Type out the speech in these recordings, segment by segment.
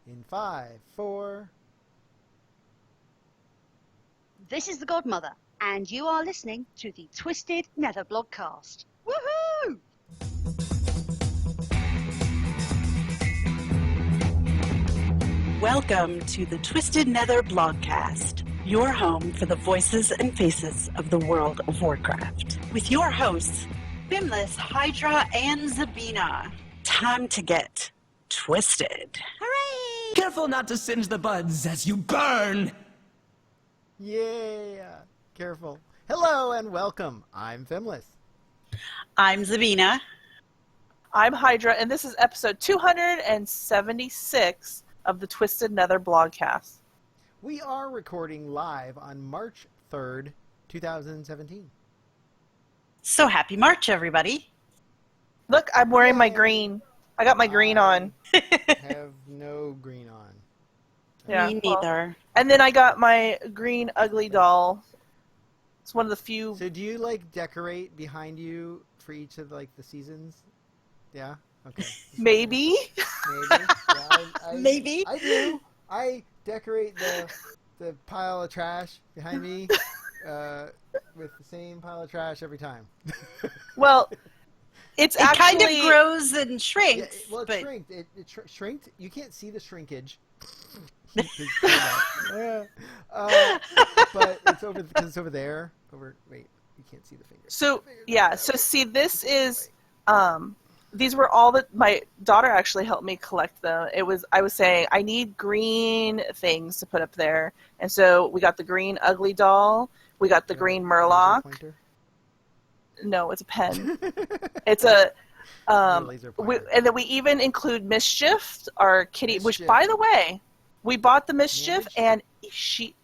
In 5, 4... This is the Godmother, and you are listening to the Twisted Nether Blogcast. Woohoo! Welcome to the Twisted Nether Blogcast, your home for the voices and faces of the world of Warcraft. With your hosts, Fimlys, Hydra and Zabina. Time to get twisted. Hooray! Careful not to singe the buds as you burn! Yeah! Careful. Hello and welcome. I'm Fimlys. I'm Zabina. I'm Hydra, and this is episode 276 of the Twisted Nether Blogcast. We are recording live on March 3rd, 2017. So happy March, everybody. Look, I'm wearing my green. I got my green on. Have no green on. Yeah, Me well, neither. and then I got my green ugly doll. It's one of the few. So do you like decorate behind you for each of like the seasons? Yeah? Okay. Maybe. Maybe. Yeah, Maybe. I do. I decorate the pile of trash behind me with the same pile of trash every time. Well, it's It actually kind of grows and shrinks. Yeah, it but shrinked. It shrinked. You can't see the shrinkage. But it's over because it's over there. Wait, you can't see the fingers. So yeah. So see, this is. These were all that my daughter actually helped me collect them. I was saying I need green things to put up there, and so we got the green ugly doll. We got the green Murloc. Pointer? No, it's a pen. It's a Laser pointer. and then we even include Mischief, our kitty. Mischief. Which, by the way, we bought the Mischief, and she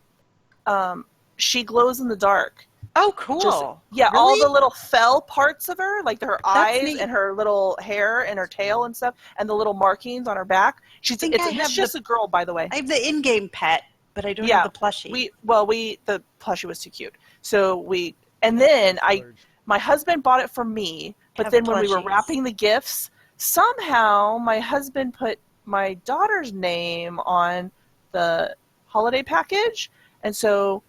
glows in the dark. oh, cool. Yeah, Really? all the little fell parts of her, like her eyes neat. and her little hair and her tail and stuff, and the little markings on her back. It's just a girl, by the way. I have the in-game pet, but I don't Yeah, have the plushie. The plushie was too cute. So my husband bought it for me, but Have then when we were plushies. wrapping the gifts, somehow my husband put my daughter's name on the holiday package, and so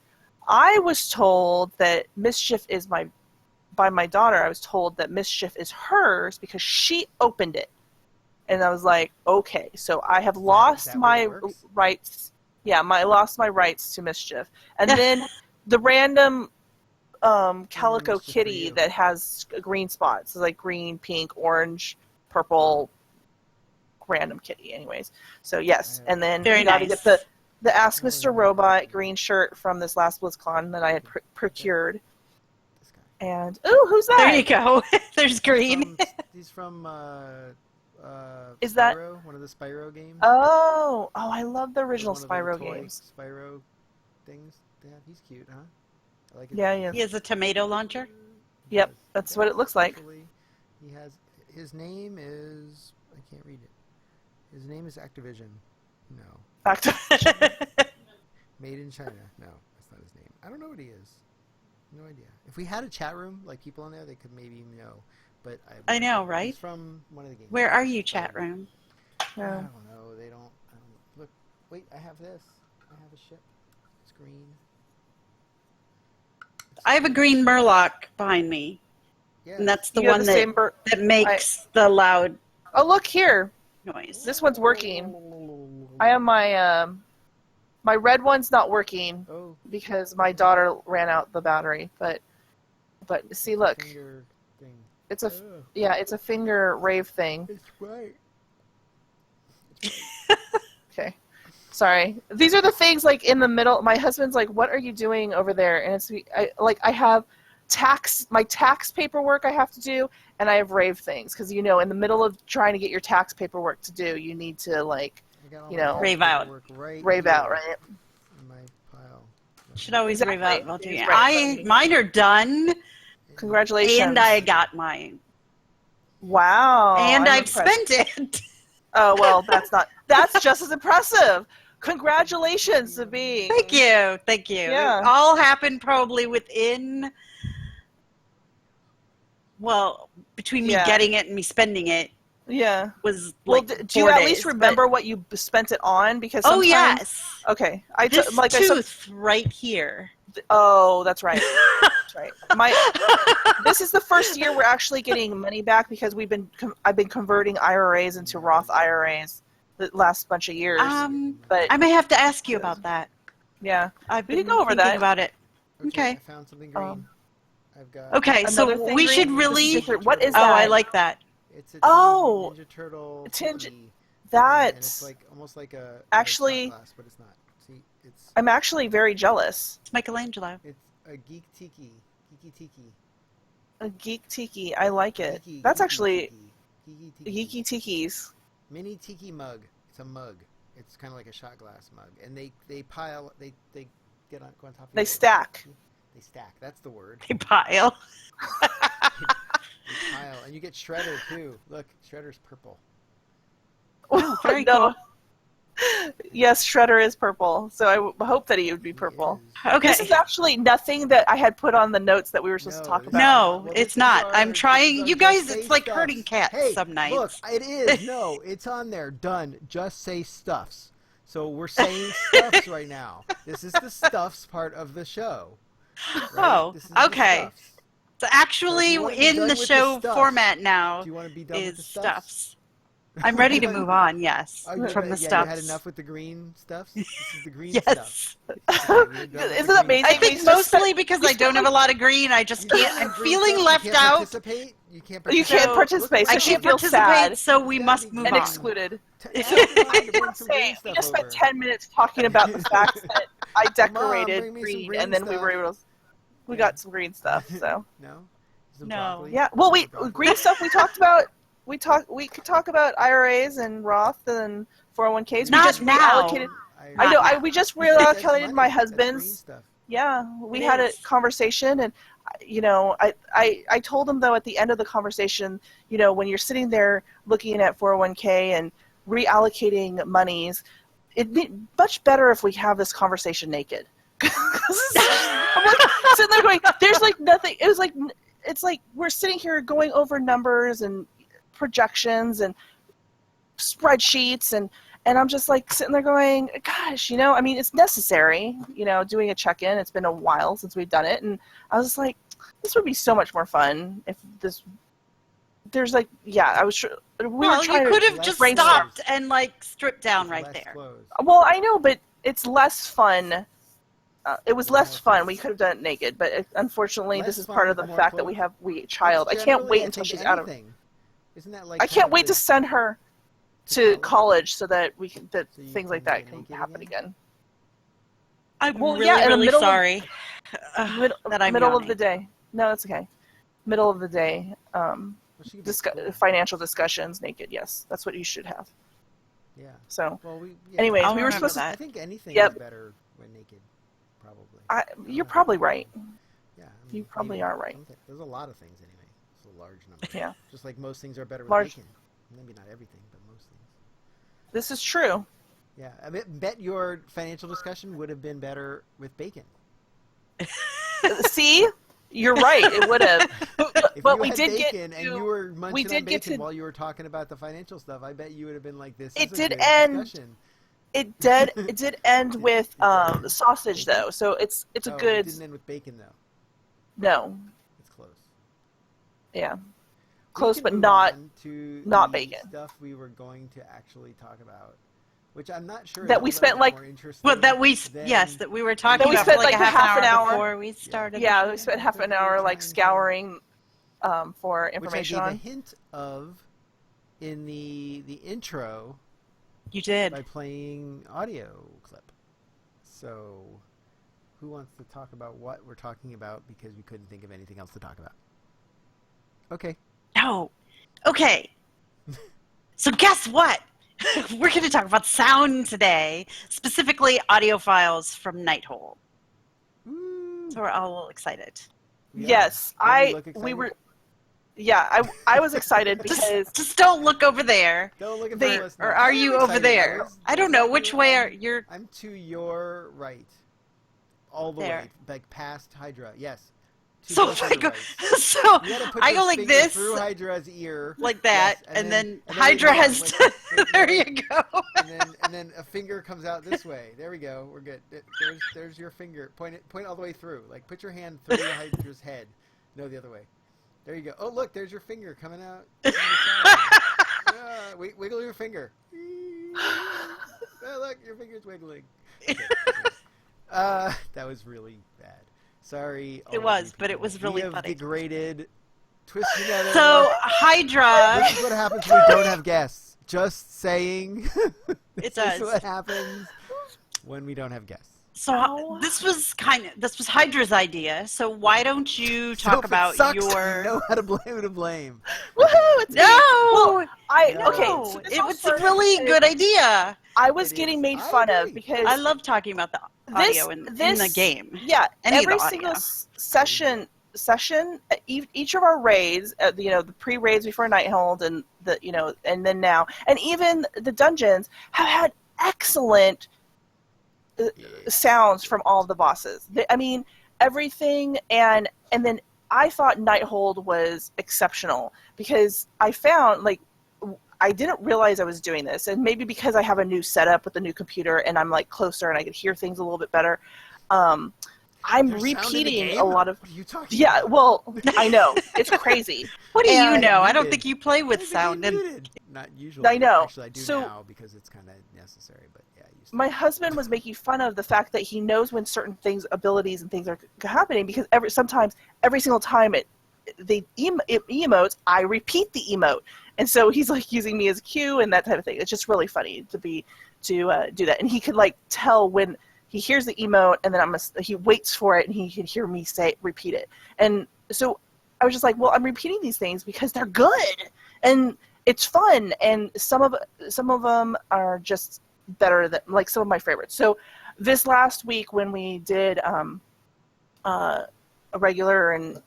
I was told that Mischief is by my daughter, I was told that Mischief is hers because she opened it. And I was like, okay, so I have lost that my way it works? rights. Yeah, I lost my rights to Mischief. And then the random calico Mischief for kitty you. that has green spots. It's like green, pink, orange, purple, random kitty anyways. So yes, and then Very you got to nice. get the Ask Mr. Robot green shirt from this last BlizzCon that I had procured. This guy. And, ooh, who's that? There you go. There's green. He's from Is that- Spyro, one of the Spyro games. Oh, I love the original One of the Spyro toy games. Spyro things. Yeah, he's cute, huh? I like it. Yeah. He has a tomato launcher. Yep, Yes. that's what it looks like. Actually, his name is, I can't read it. His name is Activision. No. Back to Made in China. No, that's not his name. I don't know what he is. No idea. If we had a chat room, like people in there, they could maybe know. But I know, right? He's from one of the games. Where are you, chat room? I Yeah. don't know. I don't look. Wait, I have this. I have a ship. It's green. I have a green Murloc behind me, Yeah. and that's the You have one the same that makes the loud Oh, look here. noise. This one's working. I have my red one's not working Oh, because my daughter ran out the battery. But see, look, finger thing. it's a Oh, it's a finger rave thing. it's right. Okay, sorry. These are the things like in the middle. My husband's like, "What are you doing over there?" And I have my tax paperwork I have to do, and I have rave things because in the middle of trying to get your tax paperwork to do, you need to I got all You my know, rave out. paperwork right rave here out, right? in my pile. Should always Exactly. rave out while doing it. He's right. Mine are done, Congratulations! and I got mine, Wow, and I'm I've impressed. spent it. Oh well, that's just as impressive. Congratulations to be. Thank you. Yeah. It all happened probably within. Well, between me Yeah. getting it and me spending it, Yeah. was Well, like do you 4 at days, least but- remember what you spent it on? Because Oh sometimes... yes, Okay. this I tooth right here. Oh, that's right. That's right. This is the first year we're actually getting money back because I've been converting IRAs into Roth IRAs the last bunch of years. But I may have to ask you about that. yeah, I've we been can go over thinking that. about it. Okay. I found something green. I've got. Okay, so Another thing we green? should This really. is different. What is Oh, I that? like that. It's a Oh! Ninja Turtle. Tinge- thingy, that- and it's like almost like a Actually- shot glass, but it's not. See, it's I'm actually very jealous. It's Michelangelo. it's a geek tiki. A geek tiki. I like it. Geeky, That's geeky actually tiki. Geeky tiki. geeky tikis. Mini tiki mug. It's a mug. It's kind of like a shot glass mug, and they pile. They go on top of. They each other. stack. They stack. That's the word. They pile. They pile, and you get Shredder too. Look, Shredder's purple. Oh, very No. cool. Yes, Shredder is purple, so I hope that he would be purple. It is. Okay. This is actually nothing that I had put on the notes that we were supposed to talk about. No, Well, it's this is not. our- I'm this is trying. our You Just guys, Say it's like Stuffs. herding cats Hey, some nights. Look, it is. No, it's on there. Done. Just say stuffs. So we're saying stuffs right now. This is the stuffs part of the show. Right? Oh, This is the okay. stuffs. So actually, So if you wanna be in done the with the show stuffs, format now Do you want to be done with the is stuffs? stuffs. I'm ready to move on. Yes, Oh, from the yeah, stuffs. you had enough with the green stuffs? This is the green Yes. stuff. Isn't Isn't that amazing? I think We mostly spent- because I don't have a lot of green. I just can't. I'm feeling You left can't out. participate? You can't You participate? can't So, participate, so I she can't feels participate, sad so we It's must gotta be move and on. excluded. Ask Mom to bring some green Say, we stuff just spent over. 10 minutes talking about the fact that I decorated bring me some green, green and then we were stuff. able to, we got some green stuff. So No? Some No. broccoli? yeah, well, Some broccoli? green stuff we talked about. We could talk about IRAs and Roth and 401ks. Not we just now. reallocated. Not I know. now. We just That's reallocated money. my That's green husband's. stuff. Yeah, we It had a is. conversation, and I told him though at the end of the conversation, when you're sitting there looking at 401k and reallocating monies, it'd be much better if we have this conversation naked. I'm like sitting there going, there's like nothing. It's like we're sitting here going over numbers and projections and spreadsheets and I'm just like sitting there going, gosh, it's necessary, doing a check-in. It's been a while since we've done it, and I was just like, this would be so much more fun if there's like, yeah, I was sure. Well, you could have just brainstorm. stopped and stripped down There's right less there. clothes. Well, I know, but it's less fun. It was less fun. We could have done it naked, but unfortunately, Less this is fun part of with the more fact that clothes? we have a child. I That's can't generally, wait I until think, she's out of. anything. Isn't that like I can't wait to the- send her To to college so that so you things like can that get can naked happen again. I'm Well, really, yeah, in the really middle of- sorry that I'm middle of yawning. the day. No, it's okay. Middle of the day. Well, she could be cool. Financial discussions naked. Yes, that's what you should have. Yeah. So, Well, anyways, I'll we were remember supposed that. I think anything Yep. is better when naked, probably. You're probably right. Yeah. You probably are right. There's a lot of things anyway. It's a large number. Yeah. Just like most things are better with Large- bacon. Maybe not everything, but most things. This is true. Yeah. I bet your financial discussion would have been better with bacon. See, you're right. It would have. If But you we had did get bacon and to- you were munching we did on get bacon to- while you were talking about the financial stuff, I bet you would have been like, "This It is a did good end- discussion." It did end with sausage though, so it's a Oh, good. It didn't end with bacon though. No, It's close. yeah, We close, can but move not. on to not the bacon. Stuff we were going to actually talk about, which I'm not sure That is we all spent, much like- more interesting Well, that we than- yes, that we were talking That we about spent, for like like, a a half half an an hour hour. before we started. Yeah, we spent half an hour like trying to- scouring for which I information gave a on. hint of in the intro You did. by playing audio clip. So, who wants to talk about what we're talking about because we couldn't think of anything else to talk about? Okay. No. Okay. So guess what? We're going to talk about sound today, specifically audio files from Nighthold. Woo. So we're all a little excited. Yeah. Yes, Don't you look we excited? were. Yeah, I was excited because Just don't look over there. Don't look at they- the list Or now. are I'm you over excited. there? I don't know which way are you're. I'm to your right. All the There. way, like past Hydra. Yes. So both if of I the go, rights. so You gotta put I your go like finger this, through Hydra's ear, like that, yes, and then wait, Hydra hold on, has. wait, There wait. you go. And then a finger comes out this way. There we go. We're good. There's your finger. Point it all the way through. Like put your hand through the Hydra's head. No, the other way. There you go. Oh look, there's your finger coming out. From the side. Wiggle your finger. Oh, look, your finger's wiggling. Okay. That was really bad. Sorry. It was, but it was really we have funny. degraded Twisted Nether. So Hydra. This is what happens when we don't have guests. Just saying. It does. This is what happens when we don't have guests. So this was Hydra's idea. So why don't you So talk if it about sucks, your? You know how to blame. To blame. Woohoo! It's No, well, No. okay. So this it all was a started really with- good idea. I was It getting is. made I fun agree. of because I love talking about the audio in the game. Yeah, Any of every the audio. single session, each of our raids, the pre-raids before Nighthold, and and then now, and even the dungeons have had excellent sounds from all of the bosses. I mean, everything, and then I thought Nighthold was exceptional because I found I didn't realize I was doing this, and maybe because I have a new setup with a new computer and I'm closer and I could hear things a little bit better. I'm There's sound in the repeating game? a lot of. What are you talking Yeah, about? well, I know it's crazy. What do you And- know? I don't Muted. think you play with Why is it sound. getting And muted? Not usually. I know. Actually, I do So- now because it's kind of necessary. But yeah, I used to. My husband was making fun of the fact that he knows when certain things, abilities, and things are happening because every single time it emotes, I repeat the emote, and so he's using me as a cue and that type of thing. It's just really funny to do that, and he could tell when he hears the emote, and then he waits for it, and he can hear me repeat it, and so I was just like, well, I'm repeating these things because they're good and it's fun, and some of them are just better than some of my favorites. So this last week when we did a regular and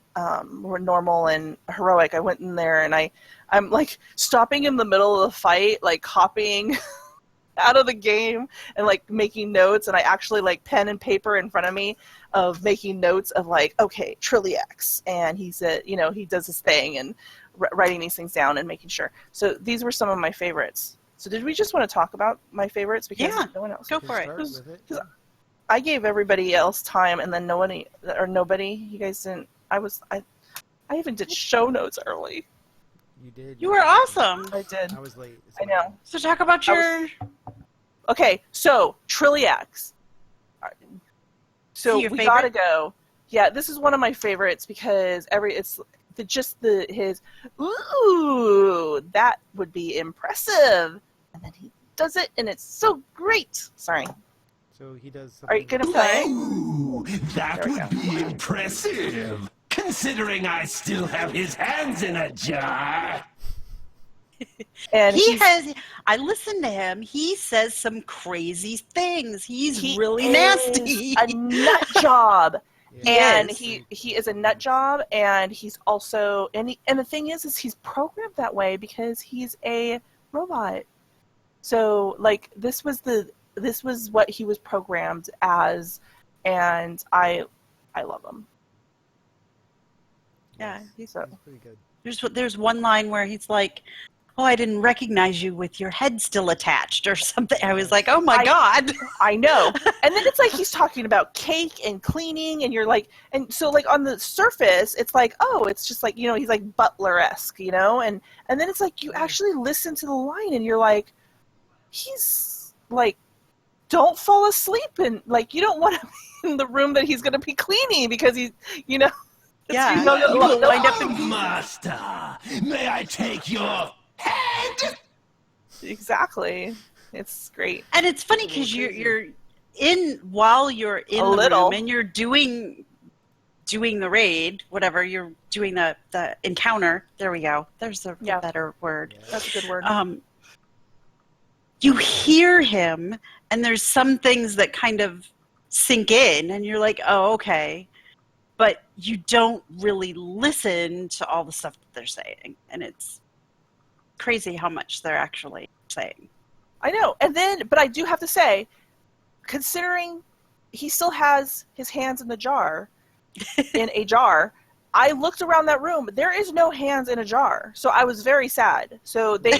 more normal and heroic, I went in there and I'm stopping in the middle of the fight, hopping out of the game and making notes, and I actually pen and paper in front of me of making notes of okay, Trilliax, and he said, he does his thing, and writing these things down and making sure. So these were some of my favorites. So did we just want to talk about my favorites because no one else? go Can for it. start with it. Yeah. I gave everybody else time, and then nobody. You guys didn't. I even did show notes early. You did. You were awesome. I did. I was late. It's I know. So talk about your. Okay, so Trilliax. So Your we favorite? gotta go. Yeah, this is one of my favorites because his ooh, that would be impressive, and then he does it, and it's so great. Sorry. So he does. Are you something- gonna play? Ooh, that There we would go. be impressive, considering I still have his hands in a jar. And I listened to him. He says some crazy things. He's he really is nasty. a nut job. Yeah, And he is a nut job, and he's also and the thing is he's programmed that way because he's a robot. So this was what he was programmed as, and I love him. Yeah, He's So pretty good. There's one line where he's like, "Oh, I didn't recognize you with your head still attached," or something. I was like, "Oh my god!" I know. And then it's he's talking about cake and cleaning, and you're and so on the surface, it's oh, it's just he's Butler-esque, and then it's you actually listen to the line, and you're he's don't fall asleep, and you don't want him in the room that he's going to be cleaning because he's, Yeah, You will wind up Oh, master, may I take your head? exactly. It's great. And it's funny because you're while you're in A the little. room and you're doing the raid, whatever you're doing the encounter. There we go. There's the Yeah. better word. That's a good word. You hear him, and there's some things that kind of sink in, and you're like, oh, okay. But you don't really listen to all the stuff that they're saying, and it's crazy how much they're actually saying. I know. And then, but I do have to say, considering he still has his hands in the jar, in a jar, I looked around that room. There is no hands in a jar. So I was very sad. So there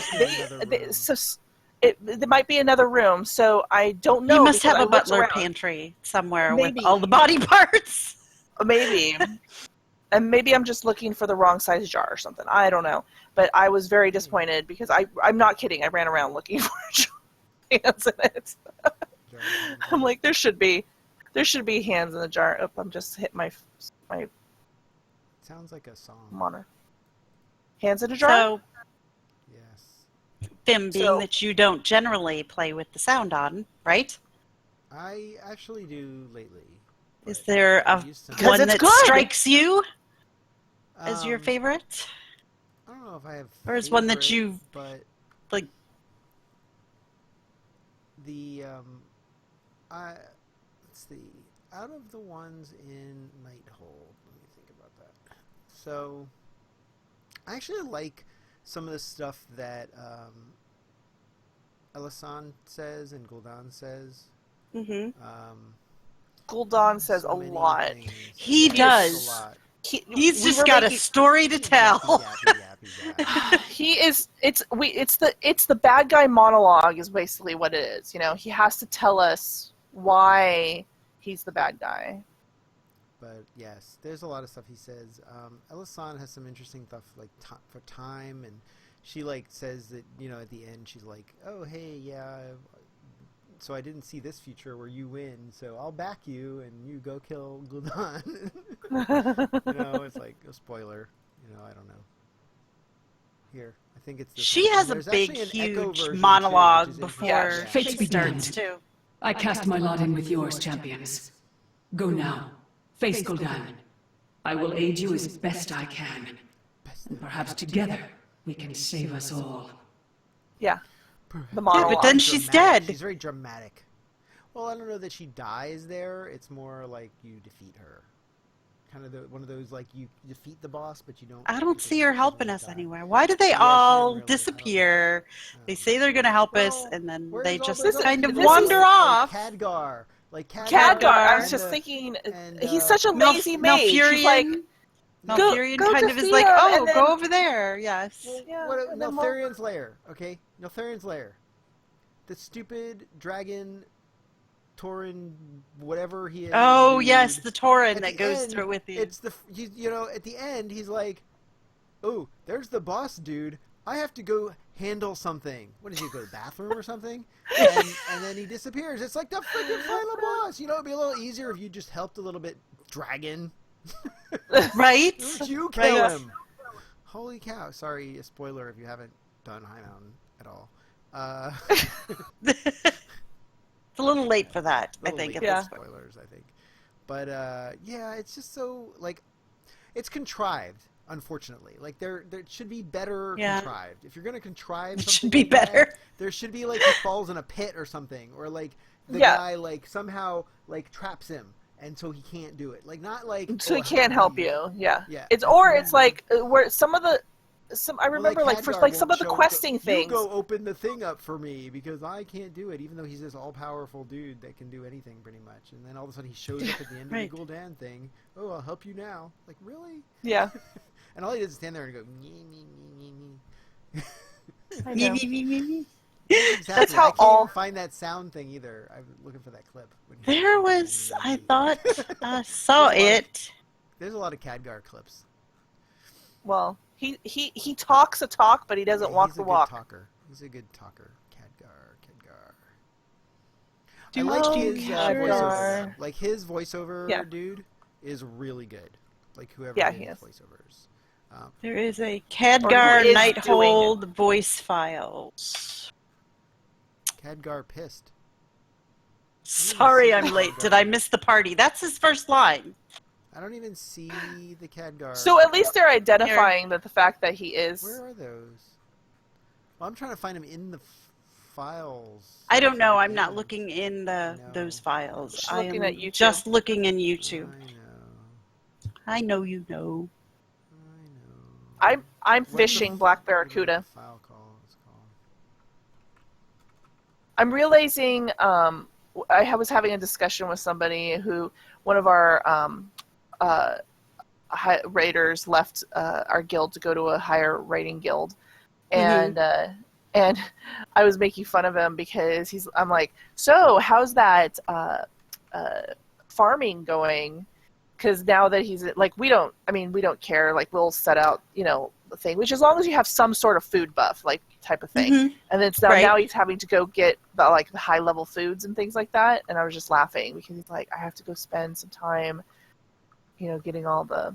might be another room. So I don't know. You must because have I a looked butler around. pantry somewhere Maybe. with all the body parts. Maybe. And maybe I'm just looking for the wrong size jar or something. I don't know. But I was very disappointed because I'm not kidding. I ran around looking for hands in it. I'm like, there should be hands in the jar. Oh, I'm just hit my Sounds like a song. monitor. Hands in a jar? So, Yes. Fim, being So- that you don't generally play with the sound on, right? I actually do lately. Is but there I a used to Because one it's that good. strikes you as your Um, favorite? I don't know if I have. Or is one that favorite, you But like? the let's see. Out of the ones in Nighthold, let me think about that. So, I actually like some of the stuff that Elasan says and Gul'dan says. Mm-hmm. Gul'dan says So a many lot. things. He Yeah, does. A lot. He's We just were got a making- story to tell. Yappy. He is. It's the bad guy monologue is basically what it is. You know, he has to tell us why he's the bad guy. But yes, there's a lot of stuff he says. Elasan has some interesting stuff like for time, and she like says that at the end she's like, "Oh hey, yeah, so I didn't see this future where you win, so I'll back you and you go kill Gul'dan." It's like a spoiler. I don't know. Here, I think it's this She one. has And a there's big, actually an echo huge version, too, monologue which is before interesting. Yeah. Fate she began. starts too. I cast my lot in with yours, champions. Go now. Face Gul'dan. I will aid you as best I can. And perhaps together we can save us all. Yeah, the Yeah, monologue. but then she's Dramatic. dead. She's very dramatic. Well, I don't know that she dies there. It's more like you defeat her. Kind of one of those like you defeat the boss, but you don't. I don't see her she helping doesn't us die. anywhere. Why do they Yeah, she all didn't really. disappear? I They don't say know. they're going to help us, Well, and then where's they all just those other kind of people? wander off. Like Khadgar. Khadgar. I was and, just thinking, and, he's such a lazy mage. He's like, Malfurion go kind to of is like, Thea, oh, and then- go over there. Yes. Well, Yeah, and then Neltharion's lair, okay? Neltharion's lair. The stupid dragon, Tauren, whatever he is. Oh, dude. yes, the Tauren At that the goes end, through with you. It's at the end, he's like, oh, there's the boss dude. I have to go handle something. What does he go to the bathroom or something? And then he disappears. It's like the freaking final boss. It'd be a little easier if you just helped a little bit, dragon. Right? Don't you kill Right. him. Holy cow. Sorry, a spoiler if you haven't done High Mountain at all. It's a little late for that, I Little think. late At Yeah. this point. spoilers, I think. But yeah, it's just so like it's contrived. Unfortunately, like there should be better Yeah. contrived. If you're gonna contrive, It something should be like that, better. there should be like he falls in a pit or something, or like the Yeah. guy like somehow like traps him, and so he can't do it. Like not like so he oh, can't how help do you. Yeah. Yeah. It's like where some I Well, remember like for Khadgar like some won't of the show- questing You things. go open the thing up for me because I can't do it, even though he's this all-powerful dude that can do anything pretty much. And then all of a sudden he shows up at the end Right. of the Gul'dan thing. Oh, I'll help you now. Like really? Yeah. And all he does is stand there and go. "Nee, nee, nee, nee, nee." I Me, know. me, me, me, me. Exactly. That's how I can't all- even find that sound thing either. I'm looking for that clip. when he- There was, I thought, I saw it. There's a lot of Khadgar clips. Well, he talks a talk, but he doesn't Yeah, walk he's the a good walk. Talker. He's a good talker. Khadgar. Do I like you his Khadgar. voiceover. Like his voiceover Yeah. dude is really good. Like whoever Yeah, did he his is. voiceovers. There is a Or Khadgar who is Nighthold voice files. Khadgar pissed. Sorry see I'm that late. Khadgar. Did I miss the party? That's his first line. I don't even see the Khadgar. So at least they're identifying that the fact that he is. Where are those? Well, I'm trying to find them in the files. I don't know. I'm Yeah. not looking in No. those files. Just I looking am at YouTube. just looking in YouTube. I know. I know you know. I'm What the fishing f- black what about barracuda. the file call? It's called? I'm realizing I was having a discussion with somebody who one of our raiders left our guild to go to a higher rating guild, and I was making fun of him because I'm like, so how's that farming going? Because now that he's like, we don't care. Like, we'll set out, the thing, which as long as you have some sort of food buff, like type of thing. Mhm. And then now he's having to go get the high level foods and things like that. And I was just laughing because he's like, I have to go spend some time, getting all the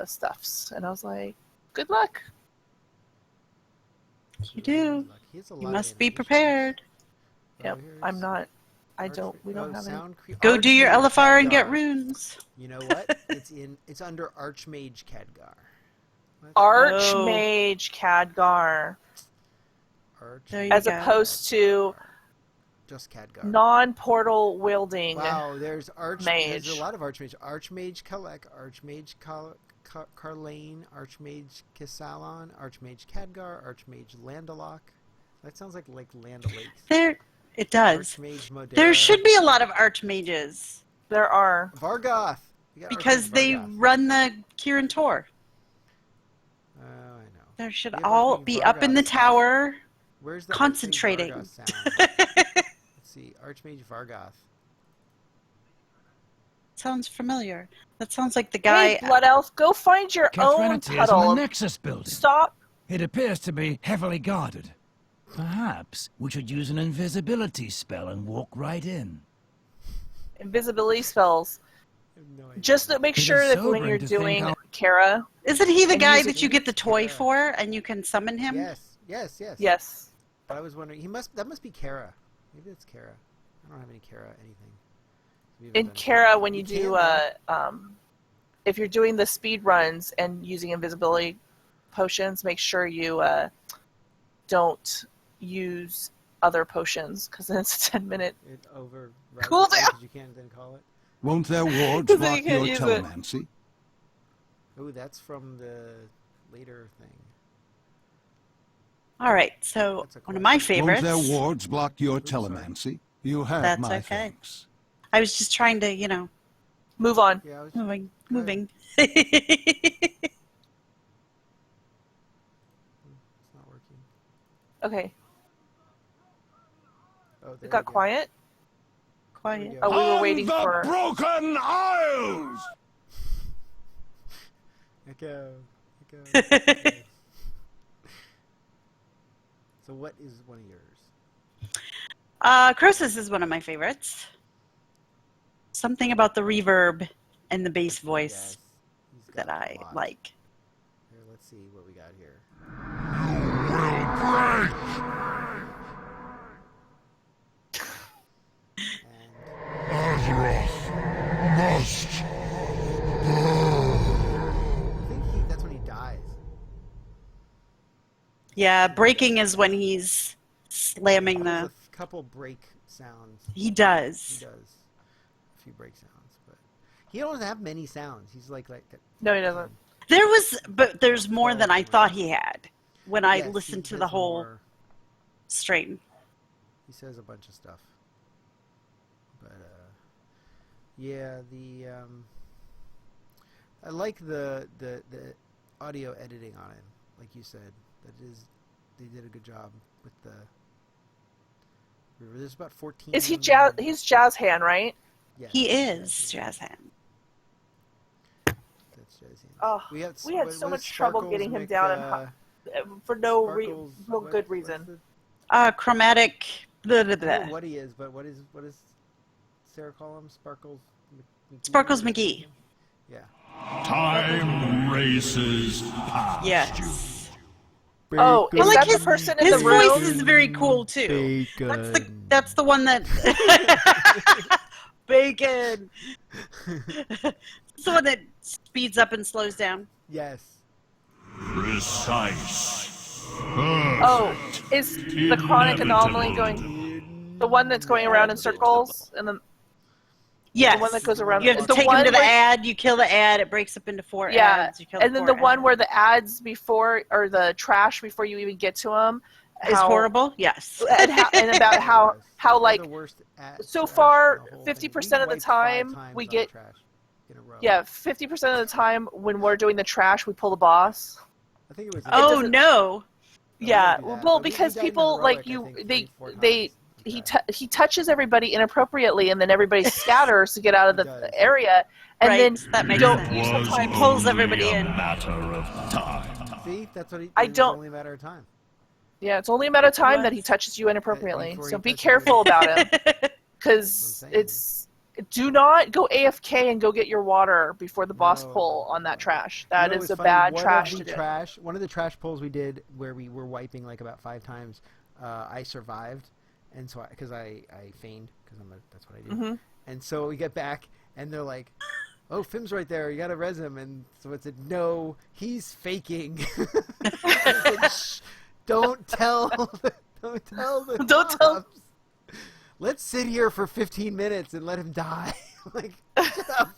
stuffs. And I was like, good luck. You do. He has a You lot of must be animations. prepared. Yep, here's I'm not. We don't have any. Go do your Archmage LFR and get Khadgar. runes. You know what? It's under Archmage Khadgar. Archmage Khadgar, There you as go. opposed to just Khadgar. non-portal wielding. Wow, there's mage. There's a lot of Archmage. Archmage Kalek, Archmage Carlane, Archmage Kisalon, Archmage Khadgar, Archmage Landalok. That sounds like Landalake. There, it does. Archmage Modera. There should be a lot of archmages There are. Vargoth. We got because Archmage they Vargoth. run the Kirin Tor. Oh, I know. There should We have all Archmage be up in Vargoth. the tower. Where's the Concentrating. Archmage Vargoth sound? Let's see, Archmage Vargoth. Sounds familiar. That sounds like the guy. Hey, Blood Elf, go find your own Catherine is puddle. in the of- Nexus building. Stop. It appears to be heavily guarded. Perhaps we should use an invisibility spell and walk right in. Invisibility spells. I have no idea. Just to make It sure is that when sobering you're to think doing how- Kara. Isn't he the And guy using- that you get the toy Yeah. for and you can summon him? Yes. Yes. But I was wondering, that must be Kara. Maybe it's Kara. I don't have any Kara anything. We haven't In done Kara, anything. when you We do, can, if you're doing the speed runs and using invisibility potions, make sure you don't use other potions because then it's a 10-minute. it overrides Cool it, down. 'cause you can't then call it. Won't their wards 'Cause then you block can't your use it. telemancy? Oh, that's from the later thing. All right, so That's a one of my question. Won't favorites. their wards block your Oops, sorry. telemancy? You have That's my okay. thanks. I was just trying to, Move on. Yeah, I was moving. it's not working. Okay. Oh, there It got we go. quiet. There we Quiet. go. Oh, we were On waiting the for. Broken Isles! Echo. Echo. So what is one of yours? Croesus is one of my favorites. Something about the reverb and the bass voice Yes. He's got that a I lot. like. Here, let's see what we got here. And I think that's when he dies. Yeah, breaking is when he's slamming There's the. a couple break sounds. He does. He does a few break sounds, but he doesn't have many sounds. He's like No, he doesn't. But there's more than I thought he had when I Yes, listened he to the does whole more. strain. He says a bunch of stuff, but yeah, I like the audio editing on it. Like you said, they did a good job with the. There's about 14. Is he jazz? He's jazz hand, right? Yes, He yes, is jazz hand. That's jazz hands. Oh, we had what so much trouble getting him down and for no good reason. Chromatic. Blah, blah, I don't know blah. what he is, but what is Sarah call him? Sparkles. Sparkles McGee. Yeah. Time races past you. Yes. Oh, is I like that his- the person in His the room? voice is very cool too. That's the one that bacon. It's the one that speeds up and slows down. Yes. Precise. Oh, is the chronic anomaly going? The one that's going around in circles, and the Yes. the one that goes around. You have to the take him one to the where- ad. You kill the ad. It breaks up into 4 Yeah, ads. You kill and then the 4 one ads. where the ads before or the trash before you even get to them is horrible. Yes. and about how They're like the worst at so trash far in the whole thing. 50% of the We wiped 5 time times we on get trash. in a row. Yeah, 50% of the time when we're doing the trash, we pull the boss. I think it was. Oh doesn't- no! Yeah, do that. well, But we because died in people heroic, like I you, think, they 3-4 they times. he touches everybody inappropriately, and then everybody scatters to get out of He the does. area, and Right, then that makes don't sense. use the Was time. Pulls only everybody a in. matter of time. See, that's what he. I it was don't- only a matter of time. Yeah, it's only a matter of time that he What? touches you inappropriately. Before So he be touches careful you. about him, because saying. it's. Do not go AFK and go get your water before the boss No, pull on that no. trash. That You know, is it a was funny, bad trash to do. One of the trash pulls we did where we were wiping like about 5 times, I survived, and so because I feigned because that's what I do. Mm-hmm. And so we get back and they're like, "Oh, Fim's right there. You gotta res him." And so it said, "No, he's faking." I said, "Shh, don't tell. Don't tell the. Don't tell- mobs. Let's sit here for 15 minutes and let him die." Like, shut up.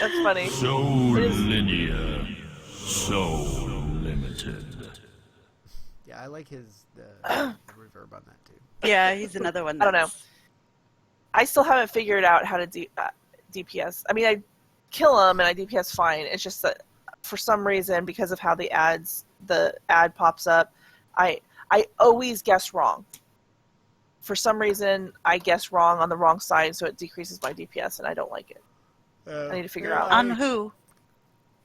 That's funny. So linear, so limited. Yeah, I like the reverb on that too. Yeah, he's another one. I don't know. that's- I still haven't figured out how to DPS. I mean, I kill him and I DPS fine. It's just that for some reason, because of how the ad pops up, I always guess wrong. For some reason, I guess wrong on the wrong side, so it decreases my DPS, and I don't like it. I need to figure out. On who?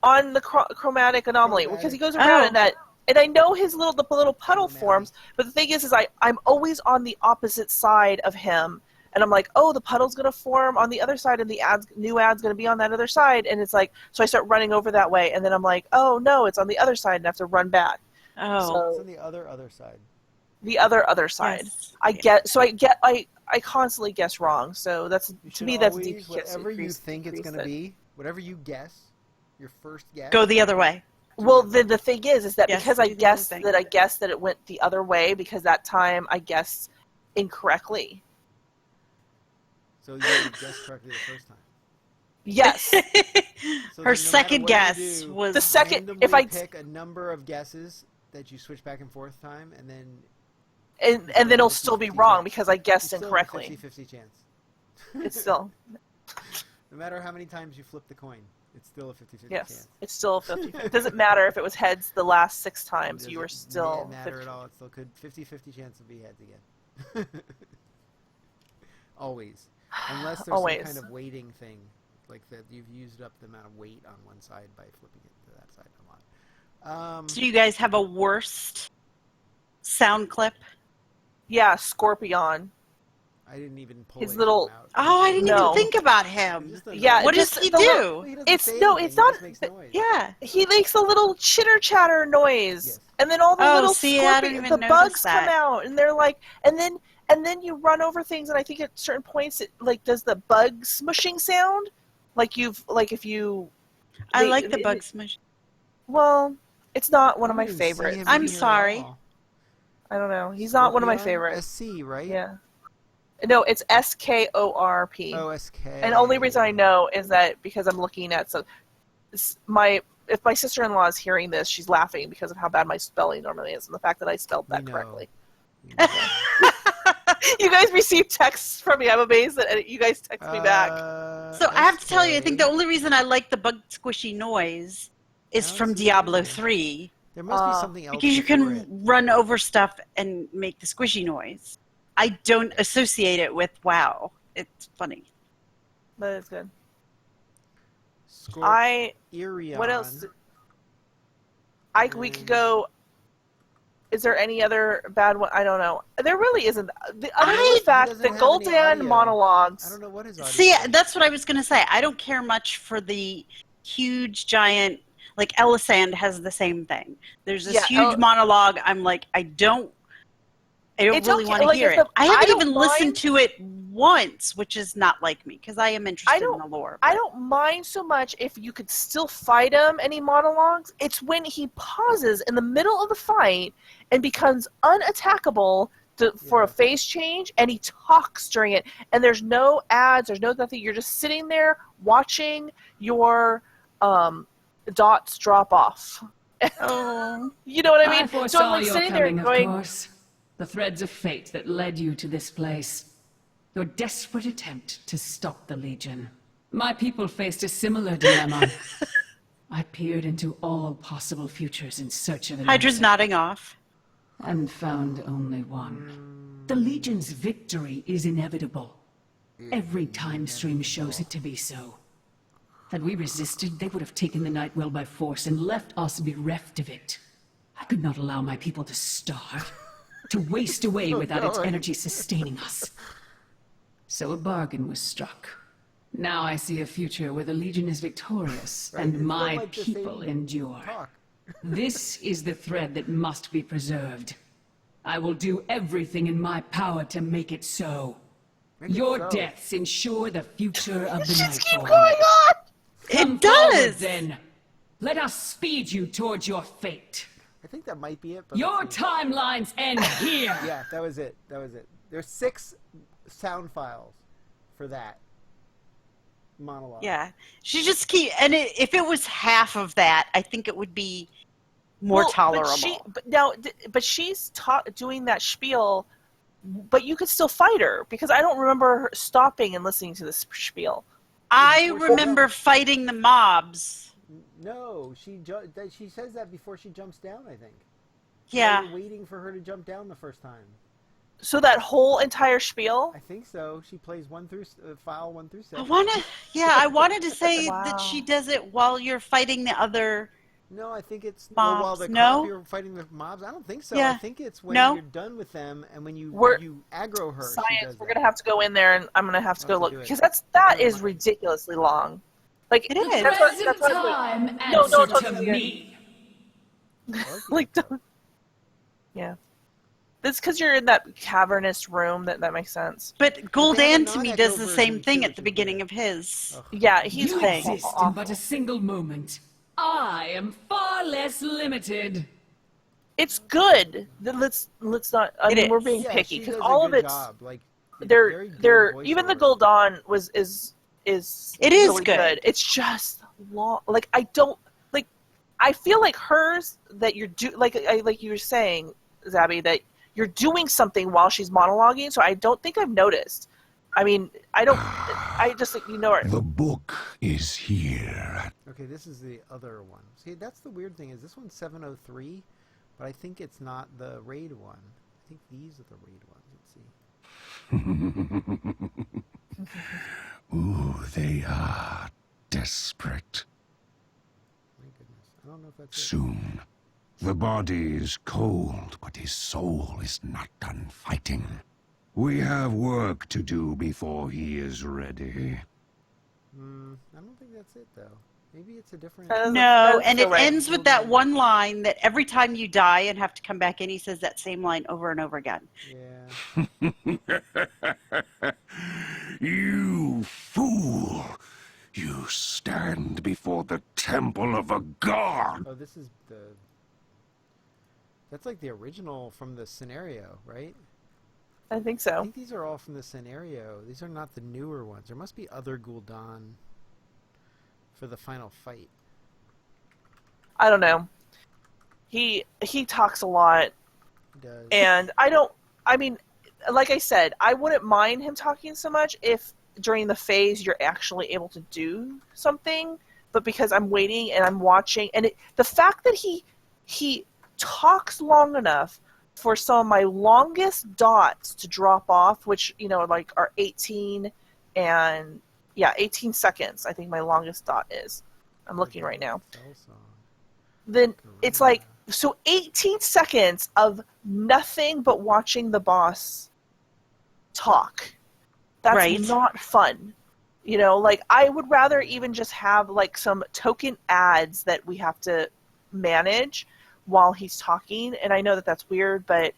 On the chromatic anomaly, because he goes around Oh. in that, and I know his little puddle Chromatic. forms, but the thing is I'm always on the opposite side of him, and I'm like, oh, the puddle's gonna form on the other side, and the new ad's gonna be on that other side, and it's like, so I start running over that way, and then I'm like, oh no, it's on the other side, and I have to run back. Oh, It's So on the other side. the other side. yes. I constantly guess wrong, so that's You to should me that's always, DPS. whatever you decrease- think it's decrease gonna it. be, whatever you guess, your first guess. Go the other way. Well, the thing is that Yes, because I do the other guessed thing. that I guessed that it went the other way because that time I guessed incorrectly. So you didn't guess correctly the first time. Yes. So Her then no matter second what you guess do, was The second- randomly if I- pick a number of guesses that you switch back and forth time, and then and then it'll still be 50-50 wrong chance. because I guessed you still incorrectly. have a 50-50 chance. It's still No matter how many times you flip the coin, it's still a 50-50 yes, chance. it's still 50. It doesn't matter if it was heads the last 6 times. It You were doesn't still matter 50. at all. It still could 50-50 chance to be heads again. Always, unless there's Always. some kind of weighting thing, like that you've used up the amount of weight on one side by flipping it to that side a lot. So you guys have a worst sound clip? Yeah, Scorpion. I didn't even pull his any little- of them out. Oh, I didn't No. even think about He's him. just a Yeah, noise. What does just he the do? Well, he doesn't It's say no, anything, it's he not. just makes noise. Yeah. He makes a little chitter chatter noise, Yes. and then all the Oh, little see, I don't scorpion, even the notice bugs that. come out, and they're like, and then you run over things, and I think at certain points it like does the bug smushing sound, if you. I they- like the it- bug smush. Well, it's not one of my I don't even see favorites. him I'm in here at sorry. all. I don't know. He's not one of my Scorpion? favorites. SC, right? Yeah. No, it's SKORP. OSK. And the only reason I know is that because I'm looking at if my sister-in-law is hearing this, she's laughing because of how bad my spelling normally is and the fact that I spelled that We know. correctly. We know. You guys receive texts from me. I'm amazed that you guys text me back. So I have to tell you, I think the SK. only reason I like the bug squishy noise is I from don't see Diablo it. 3 There must be something else. because you before can it. run over stuff and make the squishy noise. I don't associate it with WoW. It's funny. But it's good. Irion. What else? We could go. Is there any other bad one? I don't know. There really isn't. The other I- fact, doesn't the have any Gul'dan audio. monologues. I don't know what his audio See, is. that's what I was going to say. I don't care much for the huge, giant, like Elisand has the same thing. There's this Yeah, huge monologue. I'm like, I don't It's really okay, want to like, hear if it. the- I I haven't don't even listened mind- to it once, which is not like me because I am interested in the lore. I don't mind so much if you could still fight him any monologues. It's when he pauses in the middle of the fight and becomes unattackable for a Yeah. phase change, and he talks during it. And there's no ads, there's no nothing. You're just sitting there watching your dots drop off. Oh, You know what I I mean? foresaw I'm like your sitting there coming, going, of course. The threads of fate that led you to this place. Your desperate attempt to stop the Legion. My people faced a similar dilemma. I peered into all possible futures in search of an Hydra's answer, nodding off. and found only one. The Legion's victory is inevitable. Every time stream shows it to be so. Had we resisted, they would have taken the Nightwell by force and left us bereft of it. I could not allow my people to starve, to waste away without its energy sustaining us. So a bargain was struck. Now I see a future where the Legion is victorious and my people endure. This is the thread that must be preserved. I will do everything in my power to make it so. Your deaths ensure the future of the Nighthold. It does! Then, let us speed you towards your fate. I think that might be it. But Your timelines end here. Yeah, that was it. There's 6 sound files for that monologue. Yeah. She just if it was half of that, I think it would be more tolerable. But she's doing that spiel, but you could still fight her, because I don't remember her stopping and listening to this spiel. I remember fighting the mobs. No, she says that before she jumps down, I think. Yeah. They were waiting for her to jump down the first time. So that whole entire spiel? I think so. She plays file 1 through 7. I wanted to say Wow. that she does it while you're fighting the other. No, I think it's mobs. while you're fighting the mobs. I don't think so. Yeah. I think it's when you're done with them and when you aggro her. Science, we're gonna have to go in there, and I'm gonna have to go look, because that is ridiculously long. Like it is. Present time, answer to me. Like, don't. Yeah. That's because you're in that cavernous room. That makes sense. But Gul'dan to me does the same thing at the beginning of his. Yeah, he's You exist in but a single moment. I am far less limited. It's good. Let's not. I mean, we're being picky, because all of it's. They're even the Gul'dan is really good. It's just long. Like, I don't like. I feel like hers that you're like you were saying, Zabby, that you're doing something while she's monologuing. So I don't think I've noticed. I mean, I just ignore it. The book is here. Okay, this is the other one. See, that's the weird thing, is this one's 703, but I think it's not the raid one. I think these are the raid ones. Let's see. Ooh, they are desperate. My goodness. I don't know if that's Soon. The body is cold, but his soul is not done fighting. We have work to do before he is ready. I don't think that's it, though. Maybe it's a different... No, and it ends with that one line that every time you die and have to come back in, he says that same line over and over again. Yeah. You fool! You stand before the temple of a god! Oh, this is the... That's like the original from the scenario, right? I think so. I think these are all from the scenario. These are not the newer ones. There must be other Gul'dan for the final fight. I don't know. He talks a lot. He does. And I mean, like I said, I wouldn't mind him talking so much if during the phase you're actually able to do something, but because I'm waiting and I'm watching, and the fact that he talks long enough for some of my longest dots to drop off, which, like are 18 and 18 seconds, I think my longest dot is. I'm looking right now. Then it's like, so 18 seconds of nothing but watching the boss talk. That's not fun. Like, I would rather even just have like some token ads that we have to manage while he's talking. And I know that that's weird, but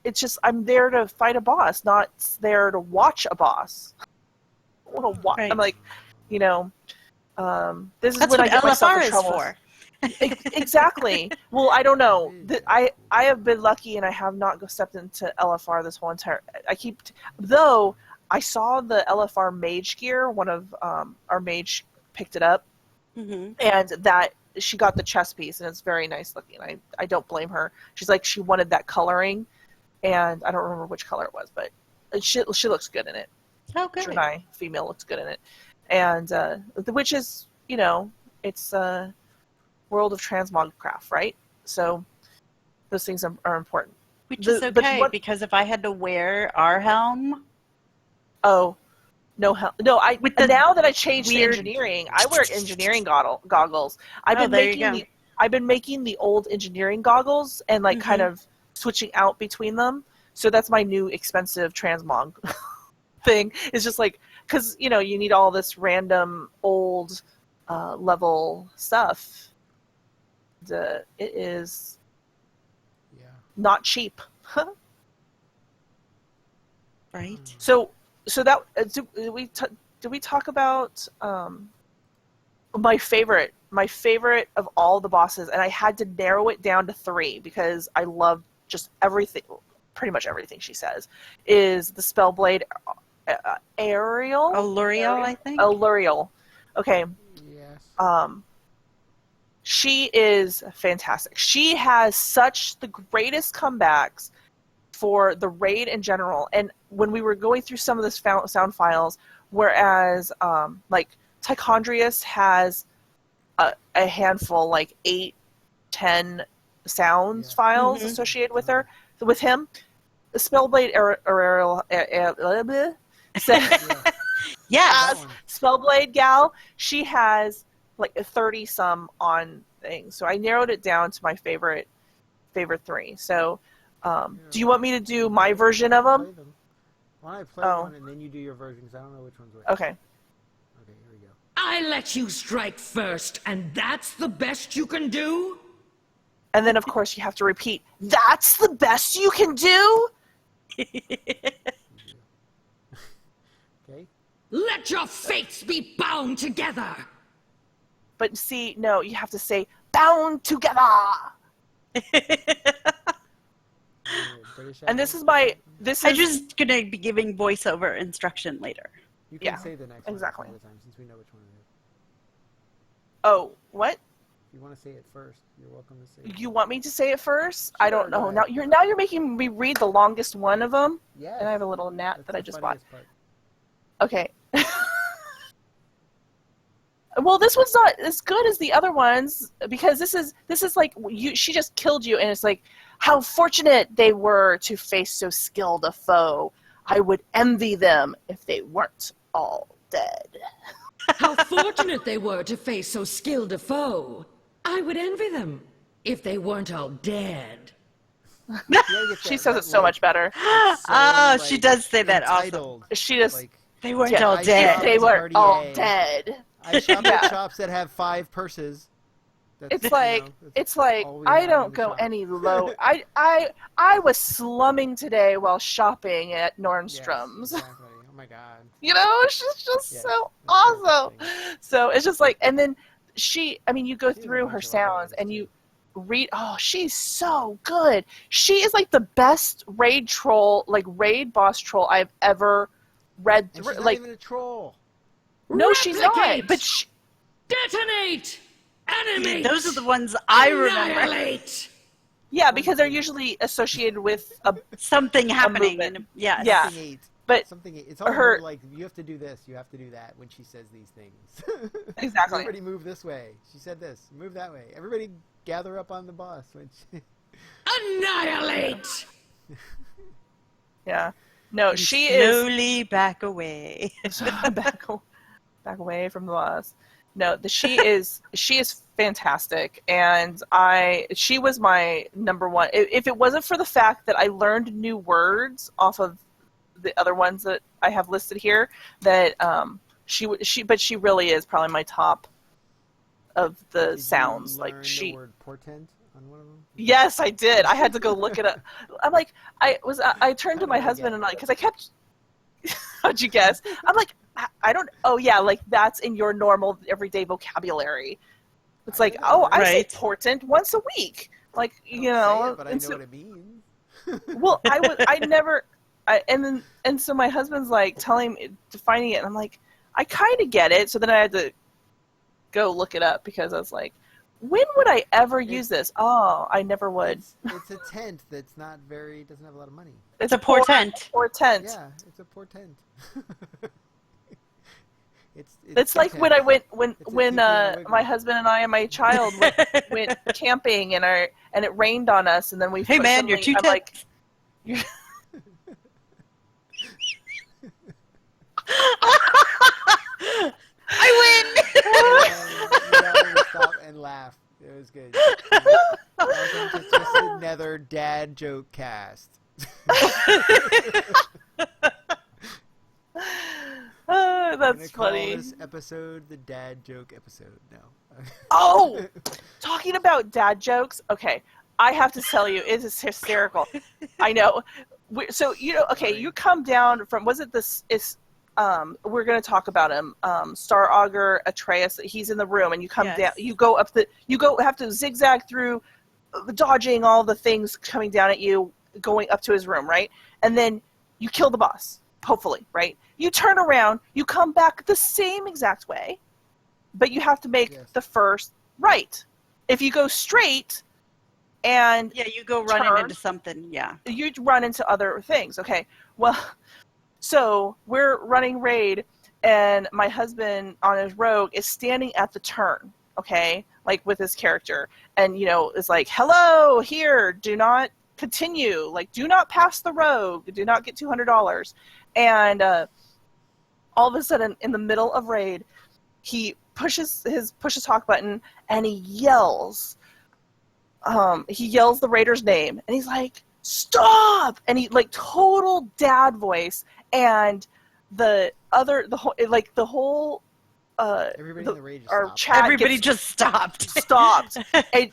it's just, I'm there to fight a boss, not there to watch a boss. I want to watch. I'm like, this is That's when I what get myself LFR in is trouble. for. Exactly. Well, I don't know. I have been lucky and I have not stepped into LFR this whole entire. Though I saw the LFR mage gear. One of our mage picked it up, and that she got the chest piece, and it's very nice looking. I don't blame her. She's like, she wanted that coloring, and I don't remember which color it was, but she looks good in it. Oh, good. Draenei female looks good in it, and which is it's World of Transmogcraft, right? So those things are important. Which is okay, because if I had to wear our helm... Oh, no helm. No, now that I changed to weird... engineering, I wear engineering goggles. I've been making the old engineering goggles and like kind of switching out between them. So that's my new expensive transmog thing. It's just like, because, you need all this random old level stuff. It is not cheap. Right. So that do we talk about my favorite of all the bosses, and I had to narrow it down to 3 because I love just everything, pretty much everything she says, is the Spellblade Aluriel, I think. Aluriel. Okay. Yes. She is fantastic. She has such the greatest comebacks for the raid in general. And when we were going through some of the sound files, whereas like Tichondrius has a handful, like 8, 10 sounds files associated with him. The Spellblade Spellblade gal, she has like 30 some on things. So I narrowed it down to my favorite 3. So do you want me to do my version of them? Why don't I play one and then you do your version, because I don't know which one's which. Okay. Okay, here we go. I let you strike first, and that's the best you can do? And then, of course, you have to repeat, that's the best you can do? Okay. Let your fates be bound together! But see, no, you have to say, bound together! And this is I'm just going to be giving voiceover instruction later. You can say the next one exactly. all the time, since we know which one it is. Oh, what? If you want to say it first, you're welcome to say it. You want me to say it first? Sure, I don't know. go ahead. Now you're making me read the longest one of them. Yes. And I have a little gnat that I just bought. Part. Okay. Well, this one's not as good as the other ones because this is like she just killed you, and it's like how fortunate they were to face so skilled a foe. I would envy them if they weren't all dead. How fortunate they were to face so skilled a foe. I would envy them if they weren't all dead. She says it so much better. She does say that entitled. also. She just they weren't all dead. They were all dead. I shop at shops that have 5 purses. It's like I don't go any low. I was slumming today while shopping at Nordstrom's. Yes, exactly. Oh my god. It's just so awesome. So it's just like, and then you go through her sounds and you read. Oh, she's so good. She is like the best raid boss troll I've ever read through. She's not even a troll. No, she's not. But detonate. Animate! Those are the ones I remember. Annihilate! Yeah, because they're usually associated with something happening. Yeah. But it's all her like, you have to do this, you have to do that when she says these things. Exactly. Everybody move this way. She said this. Move that way. Everybody gather up on the boss. When she... Annihilate! Yeah. No, and she slowly back away. back away from the boss. No, she is fantastic, and she was my number one. If it wasn't for the fact that I learned new words off of the other ones that I have listed here, that but she really is probably my top of the Did sounds. You like learn she. The word portent on one of them? Yes, I did. I had to go look it up. I'm like, I turned to my husband and because I kept. How'd you guess? I'm like, I don't. Oh yeah, like that's in your normal everyday vocabulary. It's like, I say portent once a week. Like Say it, but I know what it means. Well, I never. And so my husband's like defining it, and I'm like, I kind of get it. So then I had to go look it up because I was like, When would I ever use this? Oh, I never would. It's a tent that's doesn't have a lot of money. It's a poor tent. Poor tent. Yeah, it's a poor tent. It's like when I went when my husband and I and my child went camping and it rained on us, and then we. Hey man, you're too like, I win. You gotta stop and laugh. It was good. Welcome to Twisted Nether Dad Joke Cast. That's funny. Call this episode the Dad Joke episode. No. Oh, talking about dad jokes. Okay, I have to tell you, it is hysterical. I know. So you come down from. Was it this? Is we're going to talk about him. Star Augur Atreus. He's in the room, and you come down. You have to zigzag through, dodging all the things coming down at you, going up to his room, right? And then you kill the boss. Hopefully, right? You turn around, you come back the same exact way, but you have to make the first right. If you go straight and you go running into something, you run into other things. Okay, well, so we're running raid, and my husband on his rogue is standing at the turn, okay, like with his character, and it's like, hello, here, do not continue, like, do not pass the rogue, do not get $200. And all of a sudden, in the middle of raid, he pushes talk button and he yells. He yells the raider's name, and he's like, "Stop!" And he like total dad voice, and the whole everybody in the raid chat everybody just stopped and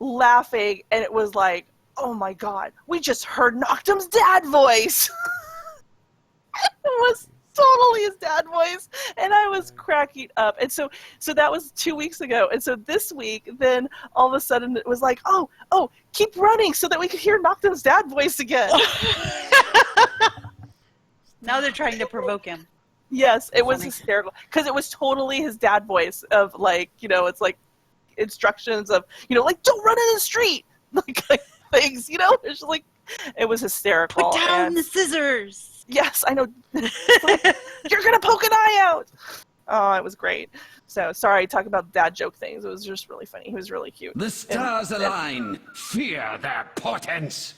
laughing, and it was like, oh my god, we just heard Noctum's dad voice. It was totally his dad voice, and I was cracking up. And so that was 2 weeks ago, and so this week, then all of a sudden it was like, oh, keep running so that we could hear Noctum's dad voice again. Now they're trying to provoke him. Yes, it was hysterical because it was totally his dad voice of like, it's like instructions of, like, don't run in the street, like things, it's just like, it was hysterical. Put down the scissors. Yes, I know. Like, you're going to poke an eye out. Oh, it was great. So, sorry, talk about dad joke things. It was just really funny. He was really cute. The stars align. Fear their portents.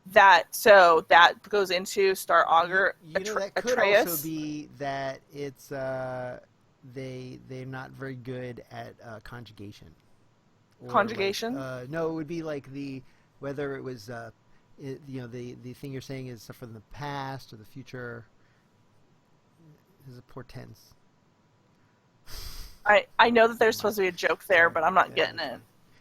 That goes into Star Augur that could Atreus. Also be that it's they're not very good at conjugation. Conjugation? No, it would be like whether it was the thing you're saying is from the past or the future. This is a portents. I know that there's supposed to be a joke there, but I'm not getting it.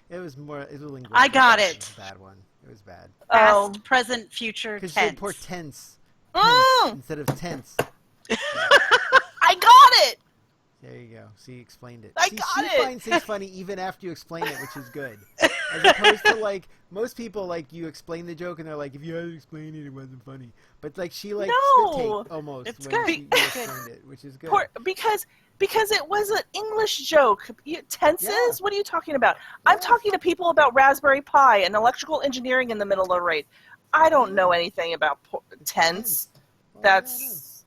It was more. It was a linguistic. I got it. Bad one. It was bad. Past, present, future, because tense. you said portents instead of tense. I got it. There you go. See, you explained it. She finds things funny even after you explain it, which is good. As opposed to, like, most people, like, you explain the joke and they're like, if you hadn't explained it, it wasn't funny. But, like, she, like, spit-take almost it's when good. she explained it, which is good. Because it was an English joke. Tenses? Yeah. What are you talking about? I'm talking to people about Raspberry Pi and electrical engineering in the middle of raid. I don't know anything about tense. Well, That's...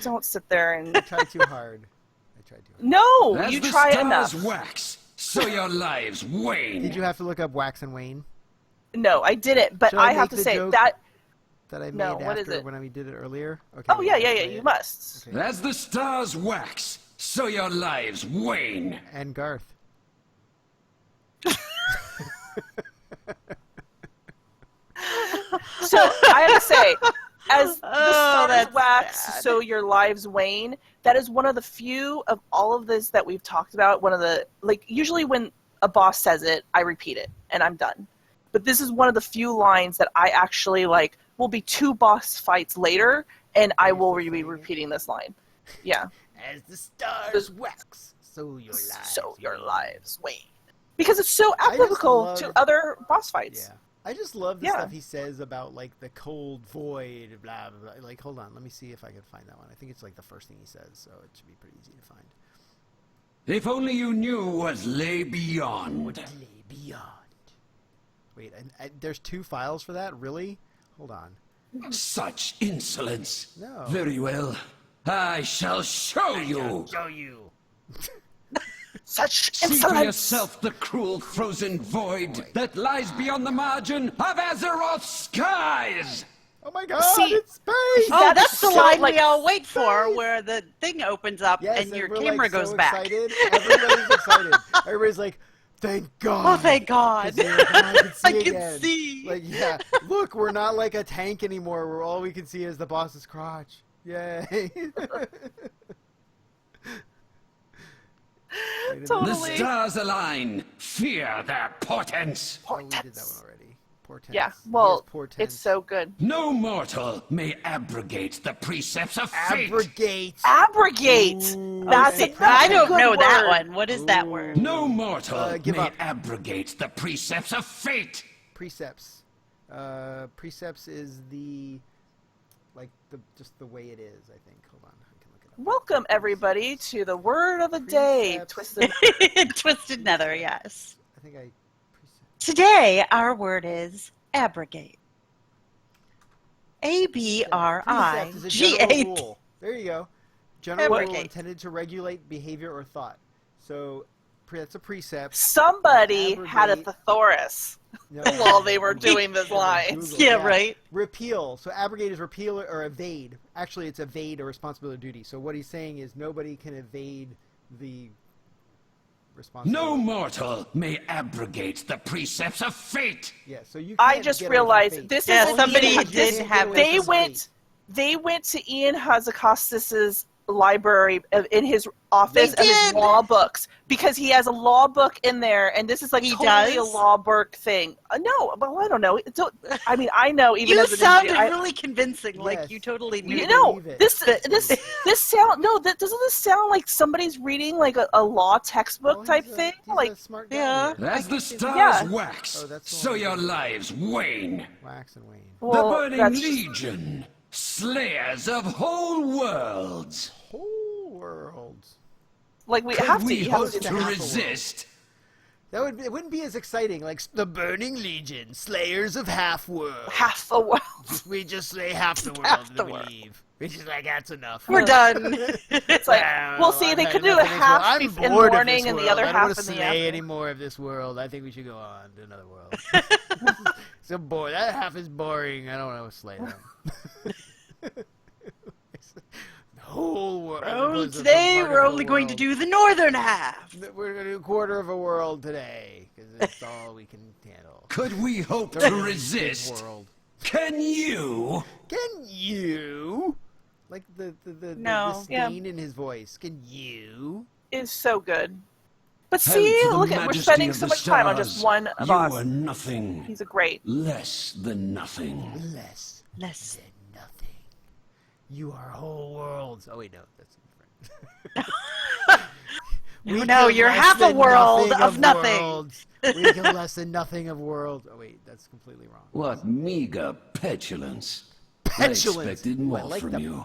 Don't sit there and... I tried too hard. No, As you the try stars enough. wax, so your lives wane. Did you have to look up wax and wane? No, I didn't, but Should I I have make to the say joke that... That I made No, what is after it? when we did it earlier? Okay. Oh, yeah, you must. Okay. As the stars wax, so your lives wane. And Garth. So, I have to say, as the stars that's wax, sad. so your lives wane, that is one of the few of all of this that we've talked about. One of the, like, usually when a boss says it, I repeat it, and I'm done. But this is one of the few lines that I actually, like, will be 2 boss fights later, and I will be repeating this line. Yeah. As the stars wax, so your lives wane. Because it's so applicable to other boss fights. Yeah. I just love the stuff he says about, like, the cold void, blah, blah, blah. Like, hold on, let me see if I can find that one. I think it's, like, the first thing he says, so it should be pretty easy to find. If only you knew what lay beyond. Lay beyond. Wait, there's 2 files for that? Really? Hold on. Such insolence. No. Very well. I shall show you. Show you. Such See for insolence! yourself the cruel frozen void that lies beyond the margin of Azeroth's skies. Oh my god, See- it's space! Oh, that's the so, line like, we all wait for, where the thing opens up Yes, and your we're, camera like, goes so back. Excited. Everybody's excited. Everybody's like, thank God. Oh, thank God. 'Cause I can see I can again. see. Like, yeah, look, we're not like a tank anymore where all we can see is the boss's crotch. Yay. The Totally. stars align. Fear their portents. Oh, we did that one already. Portents. Yeah, He well, has portents. it's so good. No mortal may abrogate the precepts of fate. Abrogate. Abrogate! Ooh, That's okay. another I don't good know that word. one. What is that word? No mortal give may up. abrogate the precepts of fate. Precepts. Precepts is just the way it is, I think. Hold on. I can look it up. Welcome, everybody, to the word of the day. Precepts. Twisted. Twisted Nether, yes. I think precepts. Today, our word is abrogate. Precepts is a general ABRIGATE. rule. There you go. General rule Abrogate. intended to regulate behavior or thought. So that's a precept. Somebody had a Abrogate. thesaurus No, while they were doing this line. Google, Yeah, right. Repeal. So abrogate is repeal or evade. Actually, it's evade a responsibility or duty. So what he's saying is nobody can evade the responsibility. No mortal may abrogate the precepts of fate. Yeah. So you. I can't just get away from realized fate. this Yeah, is somebody Ian, did this, have they this. went they went to Ian Hazakostas' library in his office They of his did. law books because he has a law book in there, and this is like He totally does? a law book thing. No, well, I don't know. I mean, I know even You as an sounded engineer, really convincing, like Yes. you totally knew. you know, believe it. this sound doesn't this sound like somebody's reading like a law textbook Well, type he's thing? He's Like a smart guy. Yeah. here. As the stars Yeah. wax, Oh, that's the so one. your lives wane. Wax and wane. well, the burning that's legion, slayers of whole worlds. Whole world. like we Could have to. we You have hope to. the to half a resist? It wouldn't be as exciting. Like the Burning Legion, Slayers of Half World. Half the world. We just slay half the world Half and the then we world. leave. It's just like that's enough. We're done. It's like, well, see, they could do a half in the morning and the other I don't half want to in the slay afternoon. any more of this world. I think we should go on to another world. So boring. That half is boring. I don't want to slay them. The whole world. Oh, today we're only going to do the northern half. We're going to do a quarter of a world today because it's all we can handle. Could we hope The to big resist? world. Can you? Can you? Like the No. disdain in his voice. Can you? Is so good. But Held see, to the look at we're majesty spending of so the much time on just stars, one You boss. are nothing. He's a great. Less than nothing. Less Less. than nothing. You are whole worlds. Oh wait, no, that's different. No, you're half a world of nothing. Worlds. We kill less than nothing of worlds. Oh wait, that's completely wrong. What meager petulance. Petulance. I expected Ooh, more I like from the you.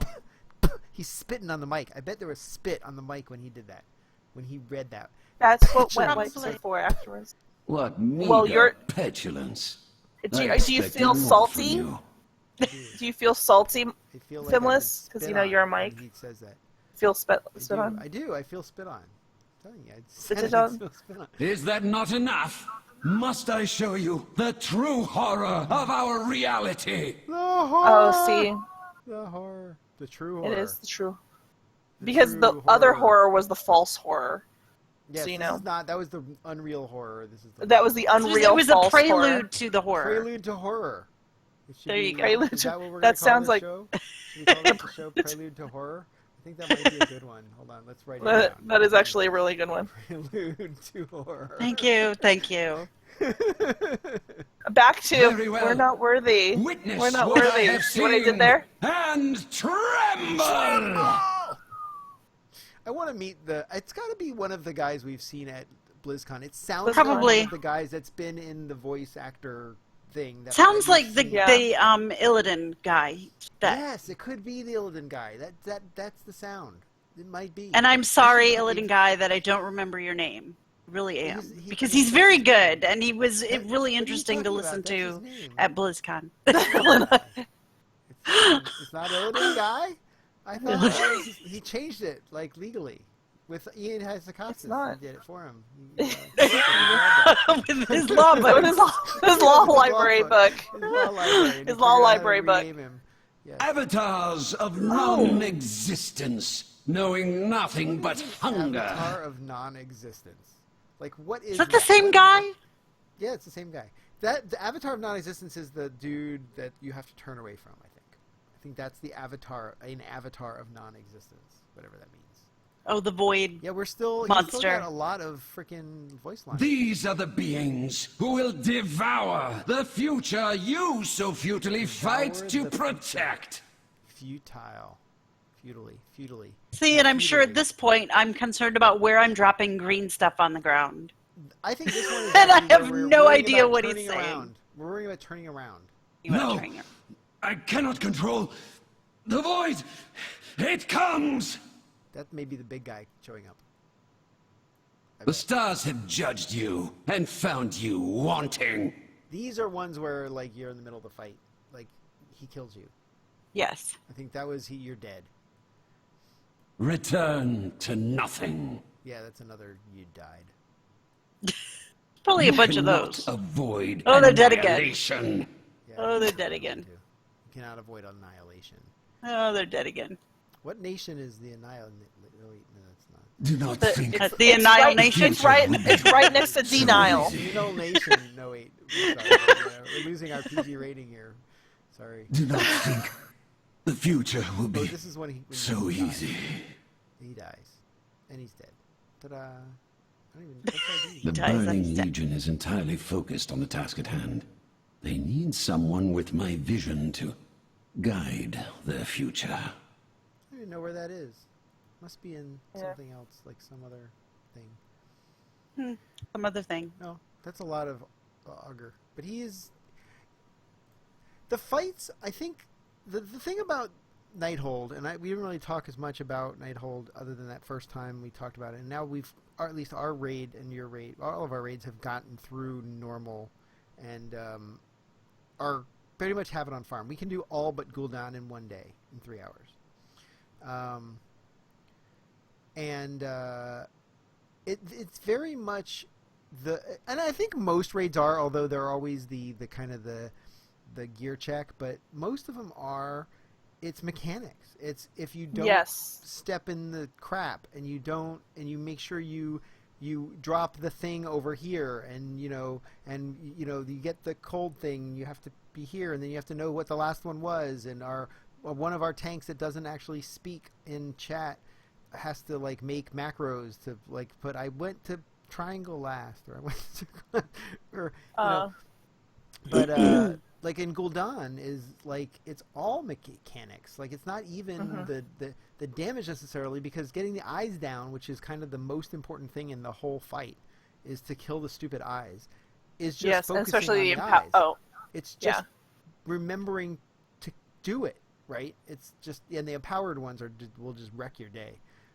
He's spitting on the mic. I bet there was spit on the mic when he did that. When he read that. That's what wet Probably. wipes are for afterwards. What meager you're- petulance. Do I you expected feel more salty? from you. Do you feel salty? I feel like I've been Fimless? spit Because you know on you're a when mic. He says that. Feel spit I do. on? I do. I feel spit on. I'm telling you. I Spit said on? I feel spit on. Is that not enough? Must I show you the true horror of our reality? The horror. Oh, see, The horror. The true horror. it is the true. Because true the other horror was the false horror. Yes, so you this know. is not. That was the unreal horror. This is the That was the unreal It was a false prelude horror. to the horror. prelude to horror. It should There you be- go. Prelude Is to- that what we're that gonna call sounds this like- show? Should we call this the show Prelude to Horror? I think that might be a good one. Hold on, let's write it down. That is actually a really good one. Prelude to Horror. Thank you. Thank you. Back to Very well. we're not worthy. Witness We're not what I worthy. have See what I seen did there? And tremble! I want to meet the. It's got to be one of the guys we've seen at BlizzCon. It sounds Probably. like one of the guys that's been in the voice actor thing. That Sounds we've like the seen. the Illidan guy. That Yes, it could be the Illidan guy. That's the sound. It might be. And I'm sorry, This is- Illidan Guy, that I don't remember your name. Really am. He's Because pretty he's very funny. good, and he was What really are you interesting to talking listen about? That's his to name. at BlizzCon. It's not Illidan Guy? I thought he changed it, like, legally. With Ian Hazakassis. It's not. He did it for him. With his law book. With his law library book. His law library. His law library book. Him. Yes. Avatars of non-existence, knowing nothing but hunger. Avatar of non-existence. Like, what is Is that the same guy? Yeah, it's the same guy. The Avatar of non-existence is the dude that you have to turn away from, I think. I think that's the avatar, an avatar of non-existence, whatever that means. Oh, the Void. Yeah, he's still Monster. got a lot of freaking voice lines. These are the beings who will devour the future you so futilely fight to the future. protect. Futilely. See, and I'm sure at this point, I'm concerned about where I'm dropping green stuff on the ground. I think this one is And I actually have where we're no worrying idea about what he's turning saying. around. We're worrying about turning around. You want No. to train her. I cannot control the void. It comes. That may be the big guy showing up. The stars have judged you and found you wanting. These are ones where, like, you're in the middle of the fight. Like, he kills you. Yes. I think that was you're dead. Return to nothing. Yeah, that's another you died. Probably a You bunch of cannot those. Avoid Oh, they're dead again. annihilation. Yeah, Oh, they're you dead again. You cannot avoid annihilation. Oh, they're dead again. What nation is the annihilation? No, wait, no, that's not. Do not think. It's the Annihilation. It's right next to Denial. Communal nation. No, wait. We're losing our PG rating here. Sorry. Do not think the future will Oh, be this is when he so dies. easy. He dies. And he's dead. Ta-da. I don't even... What should I do? The dies, Burning I'm dead. Legion is entirely focused on the task at hand. They need someone with my vision to guide their future. I don't even know where that is. Must be in something else, like some other thing. Some other thing. No, that's a lot of auger. But he is... The fights, I think... The thing about Nighthold, and we didn't really talk as much about Nighthold other than that first time we talked about it, and now we've, or at least our raid and your raid, all of our raids have gotten through normal and are pretty much have it on farm. We can do all but Gul'dan in 1 day, in 3 hours. It's very much and I think most raids are, although they're always the kind of the gear check, but most of them are, it's mechanics. It's if you don't step in the crap and you don't, and you make sure you drop the thing over here, and you get the cold thing, you have to be here, and then you have to know what the last one was, and one of our tanks that doesn't actually speak in chat has to like make macros to like put I went to triangle last, or I went to or but like in Gul'dan is like it's all mechanics. Like it's not even the damage necessarily, because getting the eyes down, which is kind of the most important thing in the whole fight, is to kill the stupid eyes. Is just focusing especially on the eyes. It's just yeah. remembering to do it right. It's just, and the empowered ones will just wreck your day.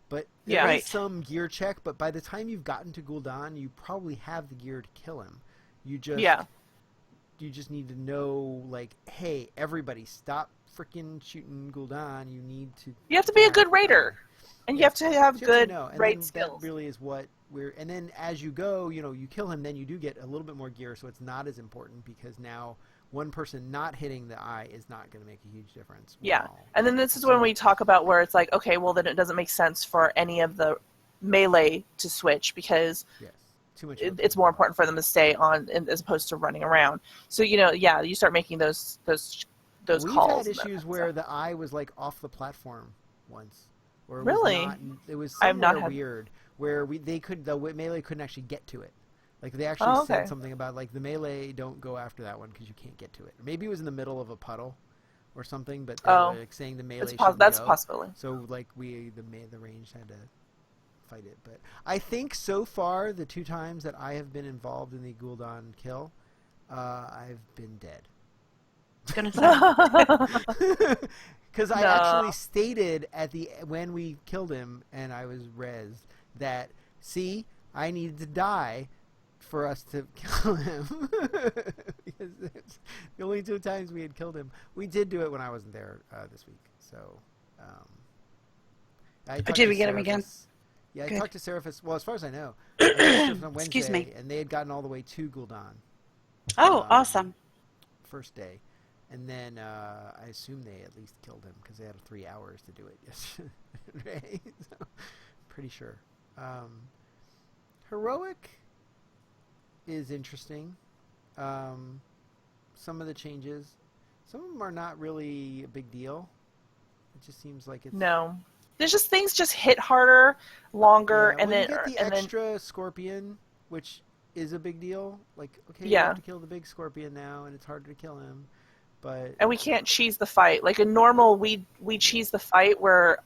But there is some gear check. But by the time you've gotten to Gul'dan, you probably have the gear to kill him. You just need to know, like, hey, everybody, stop freaking shooting Gul'dan. You have to be a good raider, and you have to have good raid skills. That really is what and then as you go, you kill him, then you do get a little bit more gear, so it's not as important, because now one person not hitting the eye is not going to make a huge difference. Yeah, and then this is when we talk about where it's like, okay, well then it doesn't make sense for any of the melee to switch, because too much it's more important for them to stay on as opposed to running around. So you start making those calls. We've had issues where the eye was like off the platform once. Or it really? It was somewhere weird where the melee couldn't actually get to it. Like they actually said something about like the melee don't go after that one because you can't get to it. Or maybe it was in the middle of a puddle or something, but they were like saying the melee that's go. a possibility. So like the range had to fight it. But I think so far the 2 times that I have been involved in the Gul'dan kill, I've been dead. Because I No. actually stated when we killed him and I was rezzed that, see, I needed to die for us to kill him. Because it's the only 2 times we had killed him. We did do it when I wasn't there this week. So, I talked did to we get him again? Seraphis. Yeah, Good. I talked to Seraphis. Well, as far as I know, I talked to Seraphis on Wednesday, Excuse me. and they had gotten all the way to Gul'dan. Oh, awesome. First day. And then I assume they at least killed him because they had 3 hours to do it yesterday. So, pretty sure. Heroic is interesting. Some of the changes. Some of them are not really a big deal. It just seems like it's... No. There's just things just hit harder, longer, Yeah, and when then... you get the and then extra scorpion, which is a big deal. Like, okay, you Yeah. have to kill the big scorpion now, and it's harder to kill him. But and we can't cheese the fight. Like in normal, we cheese the fight where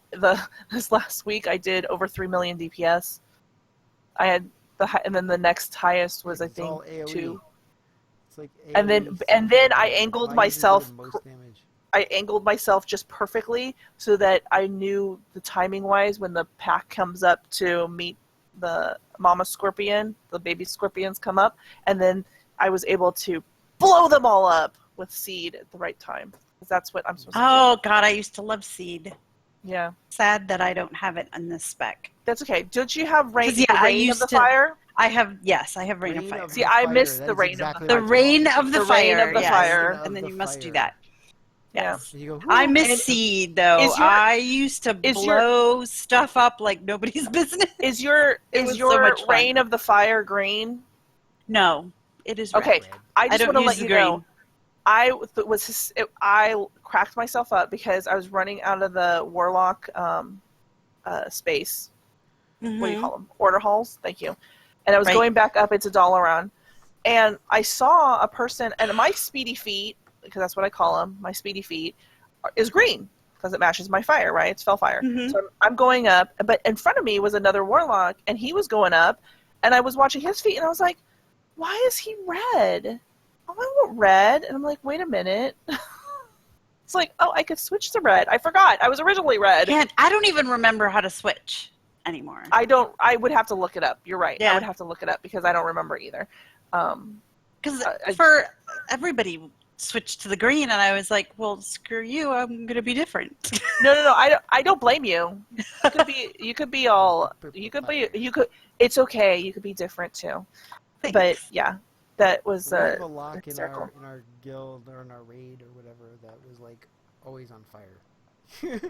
this last week I did over 3 million DPS. I had and then the next highest was I it's think all AoE. 2. It's like And then AoE I something. angled Mine usually myself. do the most damage. I angled myself just perfectly so that I knew the timing wise when the pack comes up to meet the mama scorpion, the baby scorpions come up, and then I was able to blow them all up with seed at the right time. Because that's what I'm supposed to do. Oh, God, I used to love seed. Yeah. Sad that I don't have it on this spec. That's okay. Don't you have rain, 'Cause, yeah, the I rain of used the to- fire? I have Rain of Rain Fire. of See, the I Fire, missed that the is rain of exactly the The what it's Rain called. of the The Fire. Rain of the yes. Fire. Rain of And then the you must do Fire. that. Yeah. Yes. And you go, I miss And- seed, though. is your- I used to blow stuff up like nobody's business. Is your was so much fun. rain of the fire green? No, it is Okay, red. I just don't want to use let the you green. know. I cracked myself up because I was running out of the warlock space. What do you Mhm. call them? Order halls. Thank you. And I was Right. going back up into Dalaran, and I saw a person, and my speedy feet, because that's what I call them, my speedy feet, is green because it matches my fire, right? It's fellfire. Mhm. So I'm going up, but in front of me was another warlock, and he was going up, and I was watching his feet, and I was like, why is he red? Oh, I want red. And I'm like, wait a minute. It's like, oh, I could switch to red. I forgot. I was originally red. I don't even remember how to switch anymore. I would have to look it up. You're right. Yeah. I would have to look it up because I don't remember either. Because I- for everybody switched to the green, and I was like, well, screw you. I'm going to be different. No. I don't blame you. You could be all. It's okay. You could be different too. But Thanks. yeah, that was we have a lock in circle. our guild or in our raid or whatever that was like always on fire.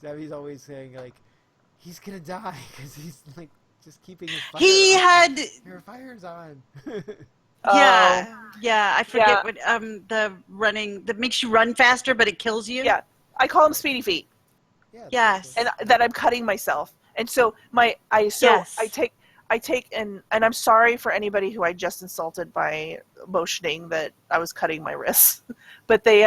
Zabby's always saying like he's gonna die because he's like just keeping his fire He on. had... Your fire's on. Yeah, I forget Yeah. what the running that makes you run faster, but it kills you. Yeah, I call him Speedy Feet, Yeah, Yes. and that I'm cutting myself. And so I take and I'm sorry for anybody who I just insulted by motioning that I was cutting my wrists, but they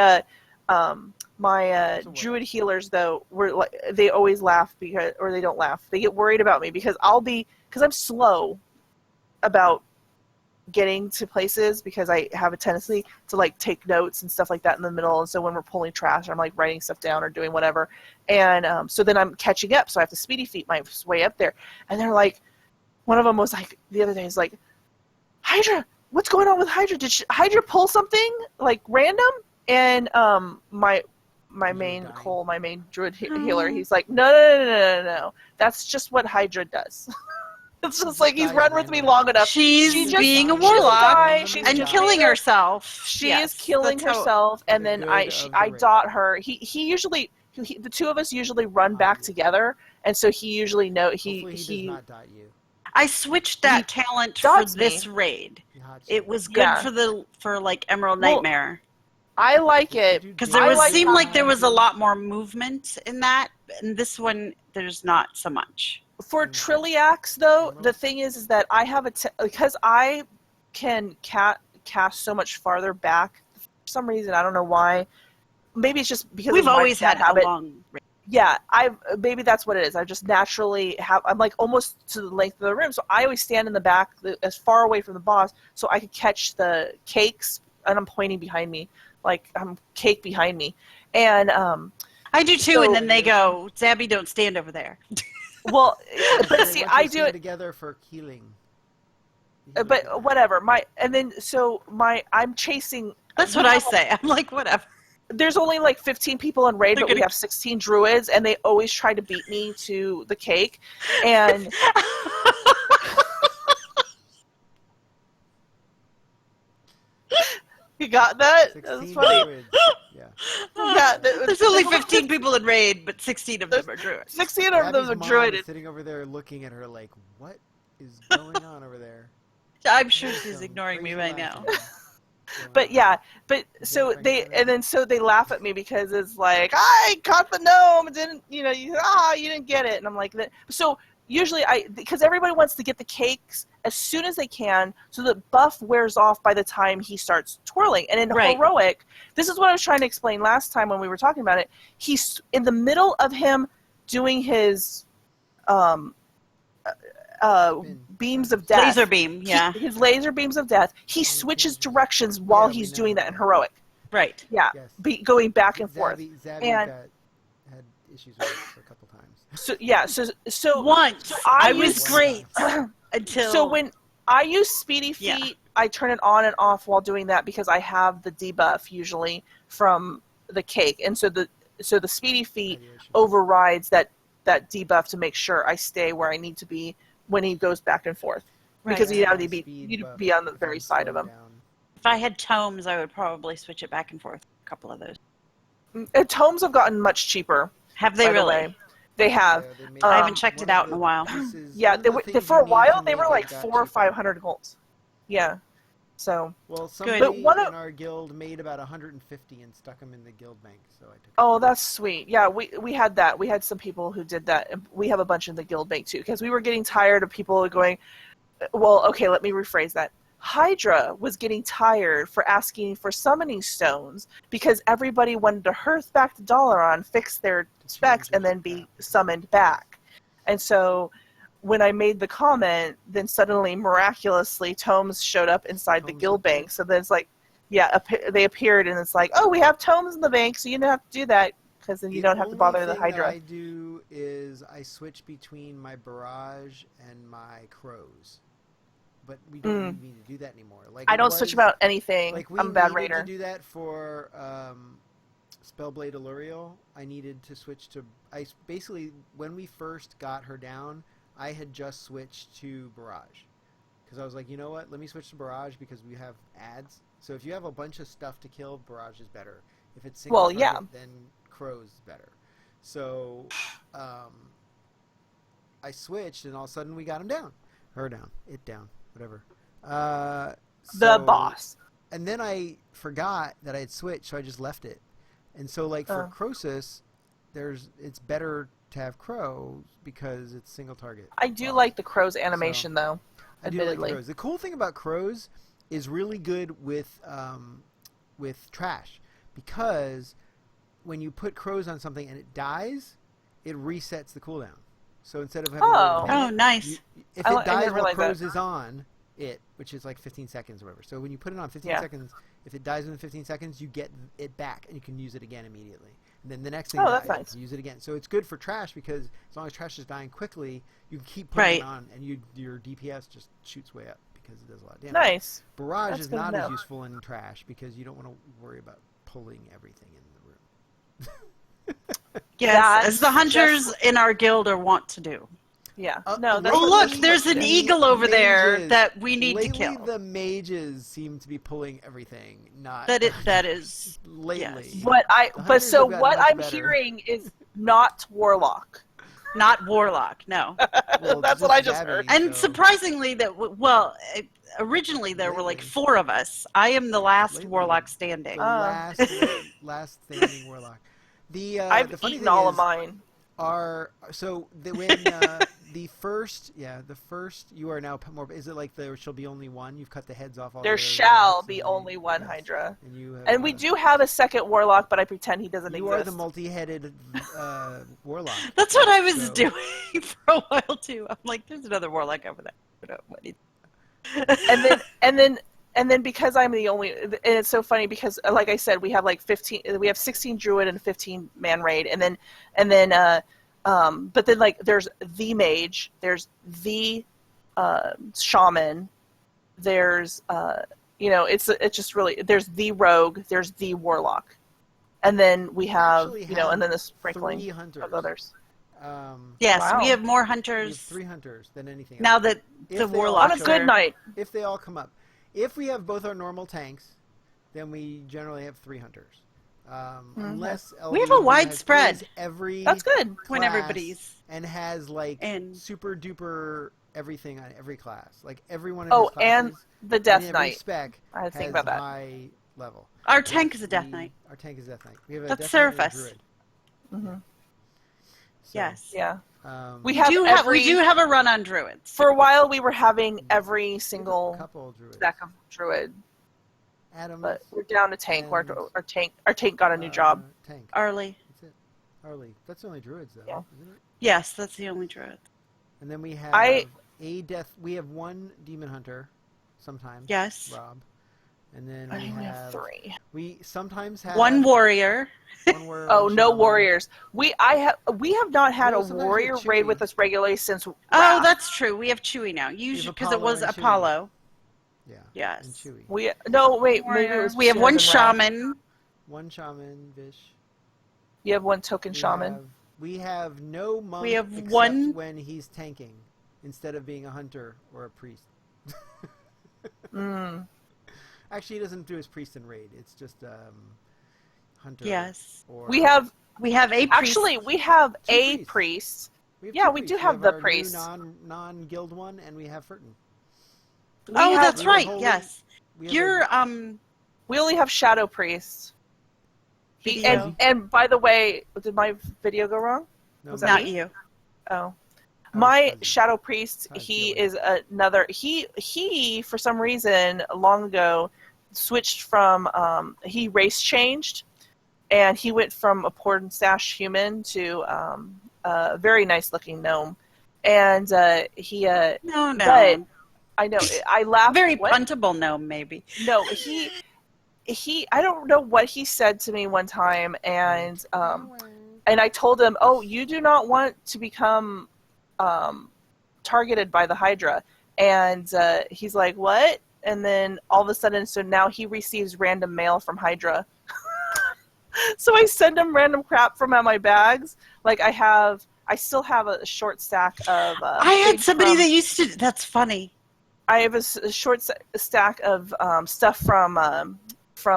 my druid healers though were like they always laugh because or they don't laugh, they get worried about me because I'm slow about getting to places because I have a tendency to like take notes and stuff like that in the middle, and so when we're pulling trash I'm like writing stuff down or doing whatever, and so then I'm catching up, so I have to speedy feet my way up there, and they're like, one of them was like the other day is like, Hydra, what's going on with Hydra? Did Hydra pull something like random? And my main dying. Cole, my main druid healer, he's like, no, that's just what Hydra does. It's just like he's run with me long enough. She's She just- being a she just warlock died. She's and just killing being a- herself. She Yes, is killing that's how- herself, and The then good I of the raid. dot her. He usually the two of us usually run back together, and so he usually Hopefully he does not dot you. I switched that talent for dots this me. raid. He hots you. It was good Yeah. for like Emerald Well, Nightmare. I like it. Because I there like seemed that. like there was a lot more movement in that. In this one, there's not so much. For Trilliacs, though, the thing is that I have because I can cast so much farther back. For some reason, I don't know why. Maybe it's just because We've of my always had habit. a long raid. Yeah, maybe that's what it is. I just naturally I'm like almost to the length of the room, so I always stand in the back, as far away from the boss, so I could catch the cakes, and I'm pointing behind me, like I'm cake behind me, and I do too, So- and then they go, Zabby, don't stand over there. Well, but They see, want you I to do stand it. together for healing. But whatever. I'm chasing. That's what I say. I'm like, whatever. There's only like 15 people in raid, They're but we gonna- have 16 druids, and they always try to beat me to the cake. And you got that? That's 16 funny. druids. Yeah. Yeah, There's only 15 people in raid, but 16 of them are druids. 16 of them Gabby's are mom druid. is sitting over there looking at her like, what is going on over there? I'm sure she's Some ignoring me crazy right now. laughing. But yeah, but so they laugh at me because it's like, I caught the gnome, and didn't you didn't get it, and I'm like that. So usually because everybody wants to get the cakes as soon as they can, so that buff wears off by the time he starts twirling. And in Right. heroic, this is what I was trying to explain last time when we were talking about it. He's in the middle of him doing his beams of death. Laser beam, yeah. His laser beams of death. He switches directions while Yeah, we he's doing know. that in heroic. Right. Yeah, Yes. going back and forth. Zabby And- had issues with it for a couple times. So yeah, so Once. I I was use- great until... so when I use Speedy Feet, Yeah. I turn it on and off while doing that because I have the debuff usually from the cake, and so the Speedy Feet Radiation. overrides that debuff to make sure I stay where I need to be when he goes back and forth. Because Right. you have to Speed you'd buff be on the if very I'm side of slowed him. down. If I had tomes, I would probably switch it back and forth. A couple of those. Tomes have gotten much cheaper. Have they by the really? way. They have. Yeah, they made I Um, haven't checked it out in a while. Yeah, they for a while they were like 400 or 500 golds. Yeah. So. Well, Good. somebody But one of- in our guild made about 150 and stuck them in the guild bank, so I took it. Oh, that's sweet. Yeah, we had that. We had some people who did that. And we have a bunch in the guild bank too, because we were getting tired of people going. Well, okay, let me rephrase that. Hydra was getting tired for asking for summoning stones because everybody wanted to hearth back to Dalaran, fix their specs, and then be summoned back. And so when I made the comment, then suddenly, miraculously, tomes showed up inside the Tomes guild appeared. bank. So then it's like, yeah, they appeared, and it's like, oh, we have tomes in the bank, so you don't have to do that, because then you don't have to bother the only thing Hydra. that I do is I switch between my barrage and my crows. But we don't need to do that anymore. Like I it don't switch was- about anything. Like we I'm a bad needed raider. to do that for Spellblade Alluriel. I needed to switch to... basically, when we first got her down, I had just switched to Barrage. Because I was like, you know what? Let me switch to Barrage because we have ads. So if you have a bunch of stuff to kill, Barrage is better. If it's single Well, yeah. target, then Crow's is better. So I switched, and all of a sudden we got him down. Her down. It down. Whatever. The So- boss. And then I forgot that I had switched, so I just left it. And so, like, for Oh. Croesus, it's better to have crows because it's single target. I do boss. like the crow's animation, though. I do like admittedly. crows. The cool thing about crows is really good with trash, because when you put crows on something and it dies, it resets the cooldown. So instead of having Oh. to Oh, nice. if I it didn't dies while realize that. crows is on it, which is like 15 seconds or whatever. So when you put it on 15 Yeah. seconds, if it dies within 15 seconds, you get it back and you can use it again immediately. And then the next thing Oh, dies, that's nice. you use it again. So it's good for trash because as long as trash is dying quickly, you can keep putting Right. it on and your DPS just shoots way up because it does a lot of damage. Nice. Barrage That's is good to not as know. useful in trash because you don't want to worry about pulling everything in the room. Yes, That's as the hunters in our guild are wont to do. Yeah. No, that's Oh, what- look, that's- there's an the eagle over there mages- that we need to lately kill. the mages seem to be pulling everything, not That is lately. yes. What The but hunters so have gotten what much I'm better. hearing is not warlock. not warlock. No, Well, That's what I just Zabby, heard. and so- surprisingly, originally there were like 4 of us. I am the last Lately. warlock the standing. last standing warlock. The I've the funny eaten thing all is, of mine. when the first you are now more. Is it like there shall be only one? You've cut the heads off all. There the other shall warlocks, be and only one yes, Hydra. And you have, And we do have a second warlock, but I pretend he doesn't You exist. are the multi-headed warlock. That's what I was So- doing for a while too. I'm like, there's another warlock over there. I don't know what he- and then because I'm the only, and it's so funny because, like I said, we have like 16 druid and 15 man raid, and then but then like there's the mage, there's the shaman, there's it's just really, there's the rogue, there's the warlock, and then we have and then the sprinkling of others. Yes, Wow. we have more We have hunters 3 hunters than anything else. now that If the they all warlocks On a good are- night. If they all come up. If we have both our normal tanks, then we generally have 3 hunters. Unless We have a LB widespread. plays every That's good. when class everybody's and has like in. super duper everything on every class. Like everyone in Oh, his classes, and the Death every Knight. spec I had to think has about that. high level. Our tank is a Death We- Knight. Our tank is Death Knight. We have a That's Death Knight and a Seraphis. Druid. Mm-hmm. So, Yes. Yeah. we have we do have a run on druids. For a while, we were having every a single couple druids. stack of druid, Adams, but we're down to tank. and, Our tank got a new job. Tank. Arlie. That's it. Arlie. That's the only druids though, Yeah. isn't it? Yes, that's the only druid. And then we have we have 1 demon hunter sometimes. Yes. Rob. And then I we only have have 3. we sometimes have One warrior. one warrior, Oh, one no shaman. warriors. We have not had No, a sometimes we warrior have raid Chewie. with us regularly since. Oh, Wrath. that's true. We have Chewie now. Usually because it Apollo was and Chewie. Apollo. Yeah. Yes. And Chewie. Maybe it was. We have sooner one than Wrath. shaman. 1 shaman, Vish. You have 1 token We shaman. we have no monk We have except one- when he's tanking instead of being a hunter or a priest. Mm. Actually, he doesn't do his priest in raid. It's just hunter. Yes. Or We have We have a priest. actually we have 2 a priests. priest. We have yeah, 2 we priests. do have the our new priest. non-guild one, and we have Furton. Oh, have- that's we have right. holy- Yes. We have You're We only have shadow priests. Video. And by the way, did my video go wrong? no, was that not me? you. Oh. I was My fuzzy. shadow priest, I was he feeling is another. He for some reason long ago switched from. He race changed, and he went from a porn stash human to a very nice looking gnome, and he. No. But I know I laughed. Very what? puntable gnome, maybe. No, he. I don't know what he said to me one time, and I told him, "Oh, you do not want to become targeted by the Hydra." And he's like, "What?" And then all of a sudden, so now he receives random mail from Hydra. So I send him random crap from my bags. Like I still have a short stack of. I had things somebody from- that used to. That's funny. I have a short stack of stuff from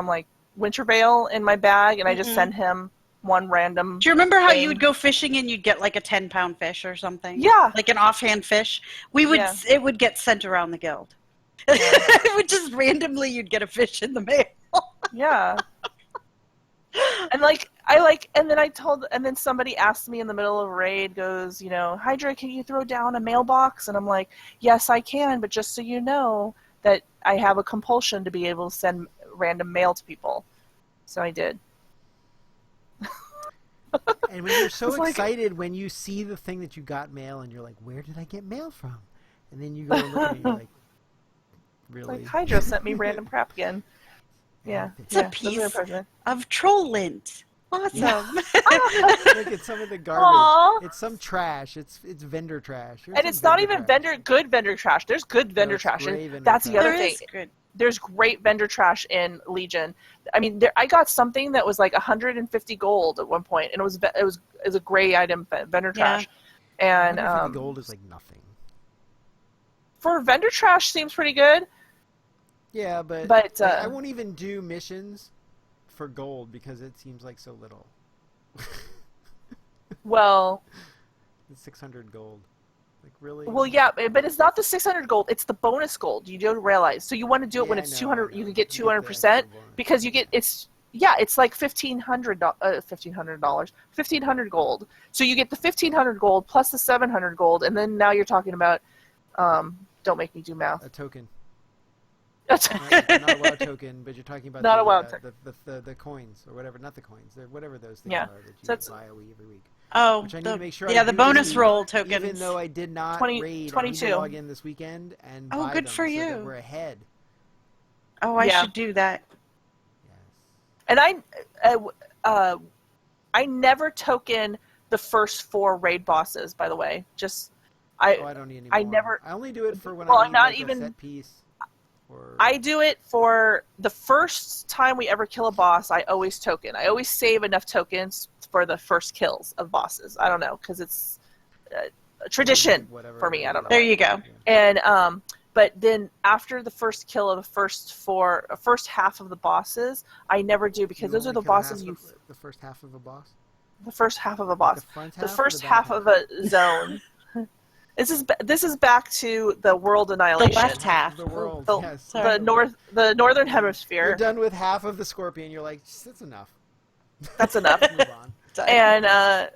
like Wintervale in my bag, and I just send him one random. Do you remember how thing. you would go fishing and you'd get like a 10-pound fish or something? Yeah. Like an offhand fish? We would. Yeah. It would get sent around the guild. It would just randomly, you'd get a fish in the mail. Yeah. And and then somebody asked me in the middle of a raid, goes, Hydra, can you throw down a mailbox? And I'm like, yes, I can, but just so you know that I have a compulsion to be able to send random mail to people. So I did. And when you're so It's like- excited when you see the thing that you got mail, and you're like, "Where did I get mail from?" And then you go and look, and you're like, "Really?" Like, Hydra sent me random crap again. Yeah. It's a yeah, that's piece their present. of troll lint. Awesome. Look at some of the garbage. Aw. It's some trash. It's vendor trash. Here's And some it's not even trash. good vendor trash. There's good vendor it's trash. great And vendor that's the trash. other There thing. is good. There's great vendor trash in Legion. I mean, I got something that was like 150 gold at one point, and it was a gray item, vendor Yeah. trash. And 150 gold is like nothing. for vendor trash, seems pretty good. Yeah, but But, like, I won't even do missions for gold because it seems like so little. Well, It's 600 gold. Like really? yeah, but it's not the 600 gold. It's the bonus gold. You don't realize. So you want to do it when Yeah, it's I know, 200. I know. You can get You get the 200% extra bonus. because you get it's like $1,500 gold. So you get the 1,500 gold plus the 700 gold, and then now you're talking about. Don't make me do math. A token. That's Not a WoW token, but you're talking about Not the, a WoW token. the coins or whatever. Not the coins. They're whatever those things Yeah. are that you So that's- buy every week. Oh, Which I need to make sure I yeah, the do bonus this roll week, tokens. Even though I did not 20 raid, I need 22. to log in this weekend and Oh, buy good them for so that you. we're ahead. Oh, I Yeah. should do that. Yes. And I never token the first 4 raid bosses. By the way, I don't need any more. I never. I only do it for when Well, I I'm need not like even. a set piece. Or... I do it for the first time we ever kill a boss. I always token. I always save enough tokens for the first kills of bosses. I don't know, because it's a tradition Whatever for me. I don't know. There you go. And but then after the first kill of the first half of the bosses, I never do, because You those are only the kill bosses the first half of a boss. the first half of a boss, The front the half or first the back half of a zone. This is back to the world annihilation. The left half. The world. The, Yes. the northern hemisphere. You're done with half of the scorpion. You're like, that's enough. That's enough. Move on. And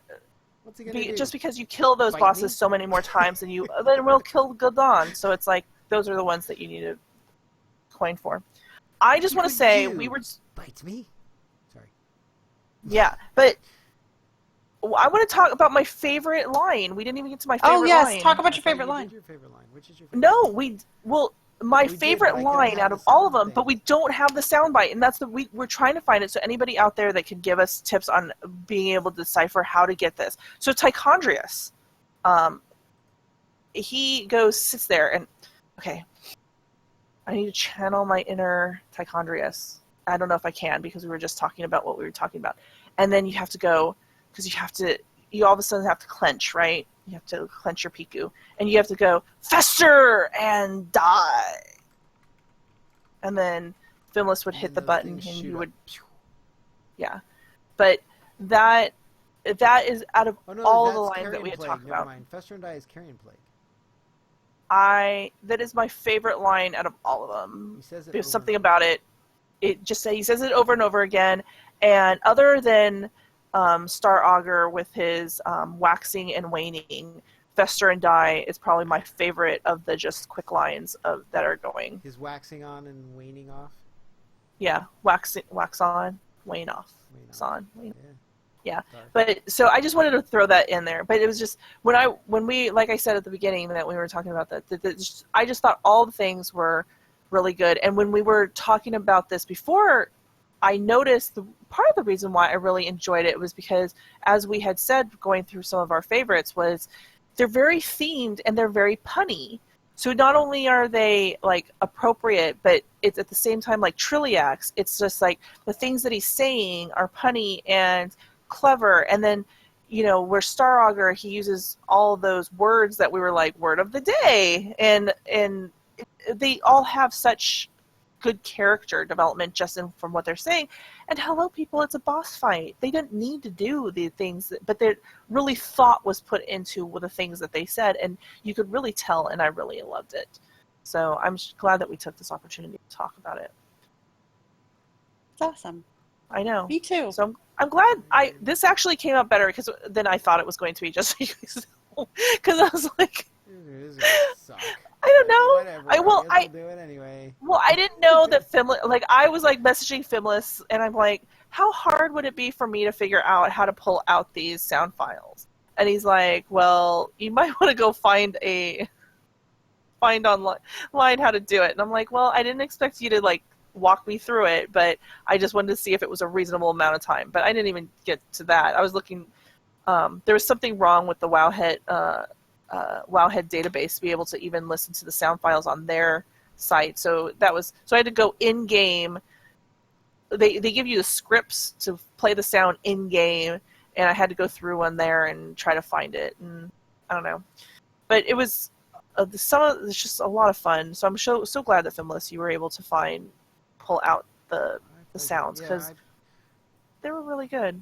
What's he gonna do? just because you kill those Fight bosses me? so many more times than you, then we'll kill Gul'dan. So it's like those are the ones that you need to coin for. I just You want to could say do. we were. Bites me. Sorry. Yeah, but I want to talk about my favorite line. We didn't even get to my favorite Oh, yes. line. Talk about your I thought favorite you line. did your favorite line. Which is your favorite No, line? my We did, favorite but I couldn't line have out the of all of sound them, but thing. we don't have the soundbite, and that's we're trying to find it. So anybody out there that can give us tips on being able to decipher how to get this. So Tichondrius, he sits there, and okay, I need to channel my inner Tichondrius. I don't know if I can, because we were just talking about what we were talking about, and then you have to go, because you all of a sudden have to clench, right? You have to clench your Piku, and you have to go fester and die. And then Fimlys would hit the button, and he would, yeah. But that is out of all the lines that we had talked about. Never mind. Fester and Die is Carrion Plague. That is my favorite line out of all of them. He says it There's over something and about it. He says it over and over again, and other than Star Augur with his waxing and waning, Fester and Die is probably my favorite of the just quick lines that are going. His waxing on and waning off. Yeah, wax on, wane off, wax on, wane. Yeah, Dark. but so I just wanted to throw that in there. But it was just when we, like I said at the beginning that we were talking about that I just thought all the things were really good. And when we were talking about this before, I noticed part of the reason why I really enjoyed it was because, as we had said going through some of our favorites, was they're very themed and they're very punny. So not only are they like appropriate, but it's at the same time like Trilliax. It's just like the things that he's saying are punny and clever. And then, where Star Augur, he uses all those words that we were like word of the day, and they all have such good character development just from what they're saying. And hello, people, it's a boss fight. They didn't need to do the things, but they really thought was put into the things that they said, and you could really tell, and I really loved it. So I'm glad that we took this opportunity to talk about it. It's awesome. I know. Me too. So I'm glad this actually came out better than I thought it was going to be, just because I was like, It is gonna suck. I don't know. Whatever. I'll do it anyway. Well, I didn't know that Fimlys, like, I was, like, messaging Fimlys, and I'm like, how hard would it be for me to figure out how to pull out these sound files? And he's like, well, you might want to go find online how to do it. And I'm like, well, I didn't expect you to, like, walk me through it, but I just wanted to see if it was a reasonable amount of time. But I didn't even get to that. I was looking, there was something wrong with the Wowhead database to be able to even listen to the sound files on their site. So I had to go in game. They give you the scripts to play the sound in game, and I had to go through one there and try to find it. And I don't know, but it was it's just a lot of fun. So I'm so glad that Fimlys, you were able to pull out the sounds, because they were really good.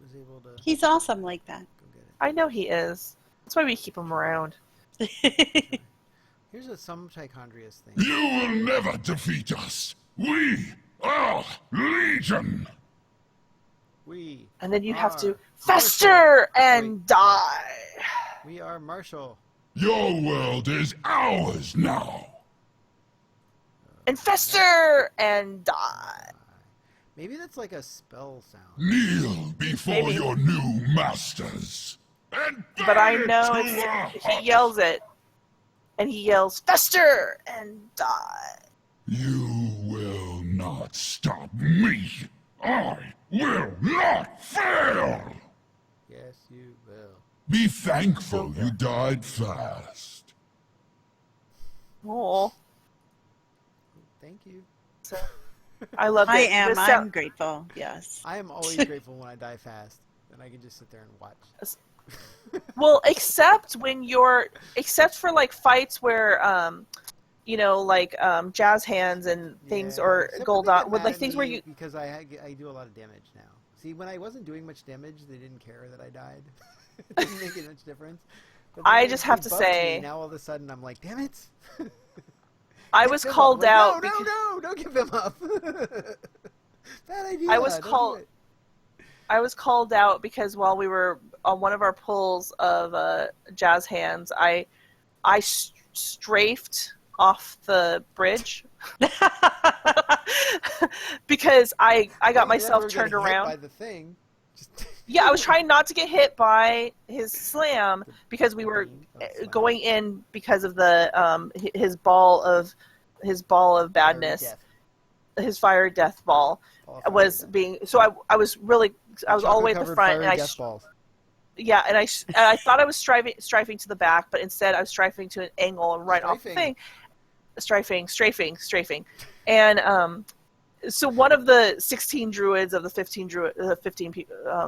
Was able to He's awesome like that. go get it. I know he is. That's why we keep him around. Here's some Tichondrius thing. You will never defeat us. We are Legion. And then you have to are fester Marshall. and Wait. die. We are Marshall. Your world is ours now. And fester and die. Maybe that's like a spell sound. Kneel before Maybe. your new masters. And But I burn it know to our he hearts. yells it. And he yells, fester and die. You will not stop me. I will not fail. Yes, you will. Be thankful you died fast. Oh, Thank you. I love it. I am. This I'm grateful. Yes. I am always grateful when I die fast. Then I can just sit there and watch. Well, except for like fights where, like jazz hands and things, Yeah, or except gold when they on get with mad like at things where me you. because I do a lot of damage now. See, when I wasn't doing much damage, they didn't care that I died. It didn't make it much difference. But then I they- just they have to buffed me, say, now all of a sudden I'm like, damn it! I Give was them up. called Like, out. No, don't give them up. Bad idea. I was Don't do called. it. I was called out because while we were on one of our pulls of jazz hands, I strafed off the bridge because I got You never myself get turned hit around. by the thing. Just Yeah, I was trying not to get hit by his slam because we The were beam of slam. going in because of the his ball of badness, Death. his fire death ball All fire was death. being. So I was all the way at the Chocolate-covered front, fiery and death balls. yeah, and I thought I was strafing to the back, but instead I was strafing to an angle and right off the thing. Strafing, and so one of the 16 druids of the 15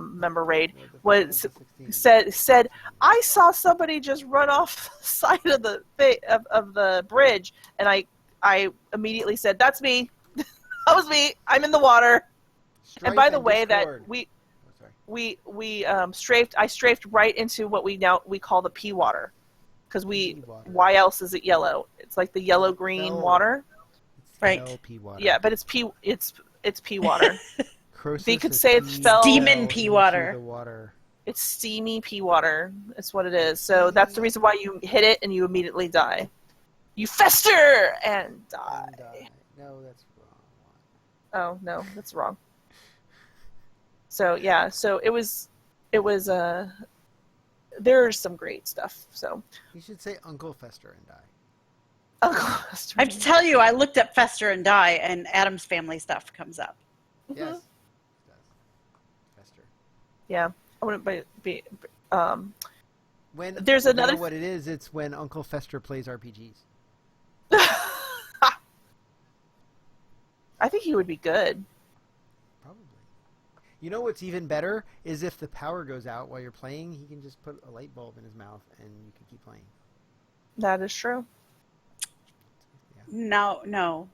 member raid was said I saw somebody just run off the side of the bridge, and I immediately said, "That's me. That was me. I'm in the water." And by the way, that I strafed right into what we call the pea water, because why else is it yellow? It's like the yellow green water. Right. Pea water. Yeah, but it's pea water. Croesus They could has say it peed fell- Demon pea into water. the water. It's steamy pea water. That's what it is. So that's the reason why you hit it and you immediately die. You fester and die. And, no, that's wrong. Oh no, that's wrong. So yeah, so it was there's some great stuff. So You should say Uncle Fester and die. I have to tell you, I looked up Fester and Die, and Adam's family stuff comes up. Mm-hmm. Yes. It does. Fester. Yeah, I wouldn't be. When There's you another know what it is? It's when Uncle Fester plays RPGs. I think he would be good. Probably. You know what's even better is if the power goes out while you're playing, he can just put a light bulb in his mouth and you can keep playing. That is true. No. No?